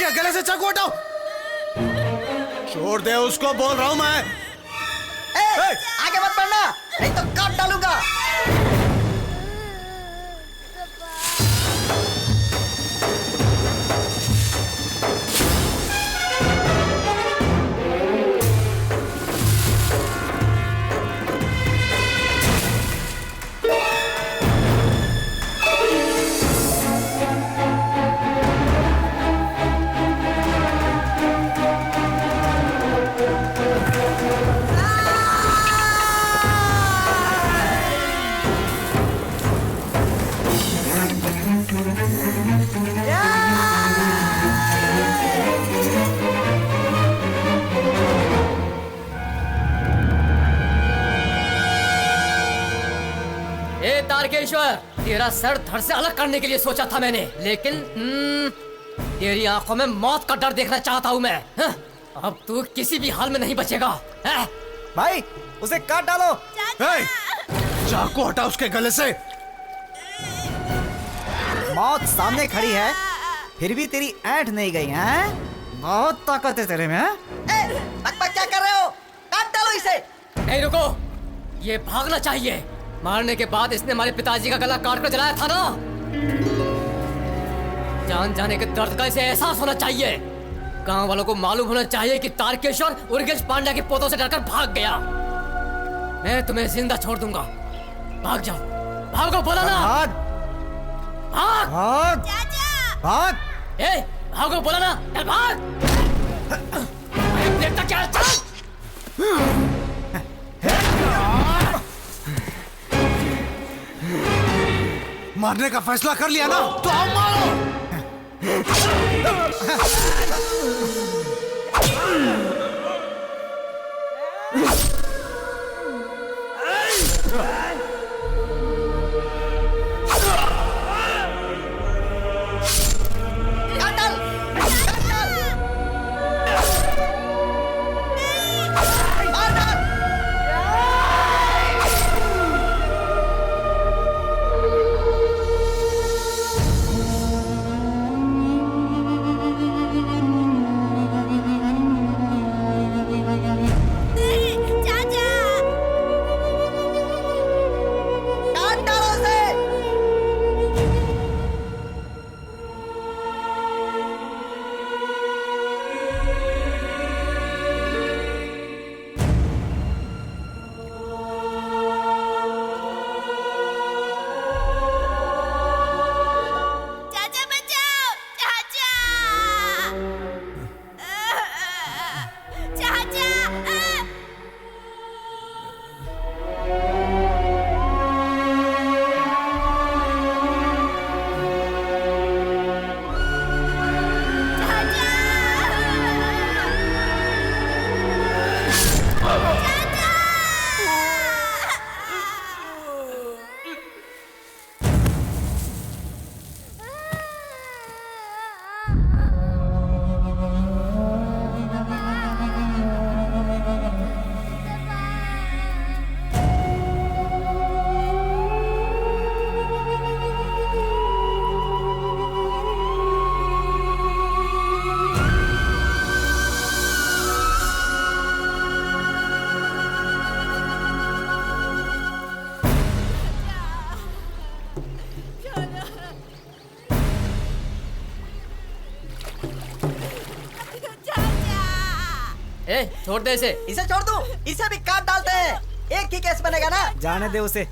उसके गले से चाकू हटाओ। छोड़ दे उसको, बोल रहा हूं मैं। आगे मत बढ़ना, नहीं तो काट डालूंगा। तारकेश्वर, तेरा सर धड़ से अलग करने के लिए सोचा था मैंने, लेकिन तेरी आंखों में मौत का डर देखना चाहता हूं मैं। अब तू किसी भी हाल में नहीं बचेगा। भाई उसे काट डालो। चाकू हटा उसके गले से। मौत सामने खड़ी है, फिर भी तेरी ऐंठ नहीं गई है। बहुत ताकत है तेरे में। बकबक क्या कर रहे हो? काट डालो इसे। नहीं रुको, ये भागना चाहिए। मारने के बाद इसने हमारे पिताजी का गला काट कर जलाया था ना। जान जाने के दर्द का इसे एहसास होना चाहिए। गांव वालों को मालूम होना चाहिए कि तारकेश्वर उर्गेश पांड्या के पोतों से डरकर भाग गया। मैं तुम्हें जिंदा छोड़ दूंगा। भाग जाओ, भागो, बोला ना। भाग भाग भाग भाग। भागो, बोला ना, चल भाग। देखता क्या, चल। मारने का फैसला कर लिया ना, तो आओ मारो। छोड़ दे इसे छोड़ दूं? इसे भी काट डालते हैं, एक ही केस बनेगा ना। जाने दे उसे,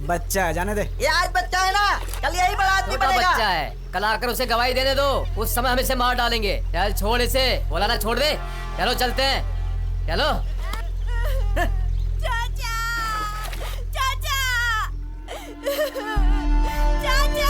बच्चा है, जाने दे। ये आज बच्चा है ना, कल यही बड़ा आदमी बनेगा। बच्चा है, कल आकर उसे गवाही देने दो, उस समय हम इसे मार डालेंगे। चल छोड़ इसे, बोला ना छोड़ दे। चलो चलते हैं, चलो। चाचा, चाचा, चाचा।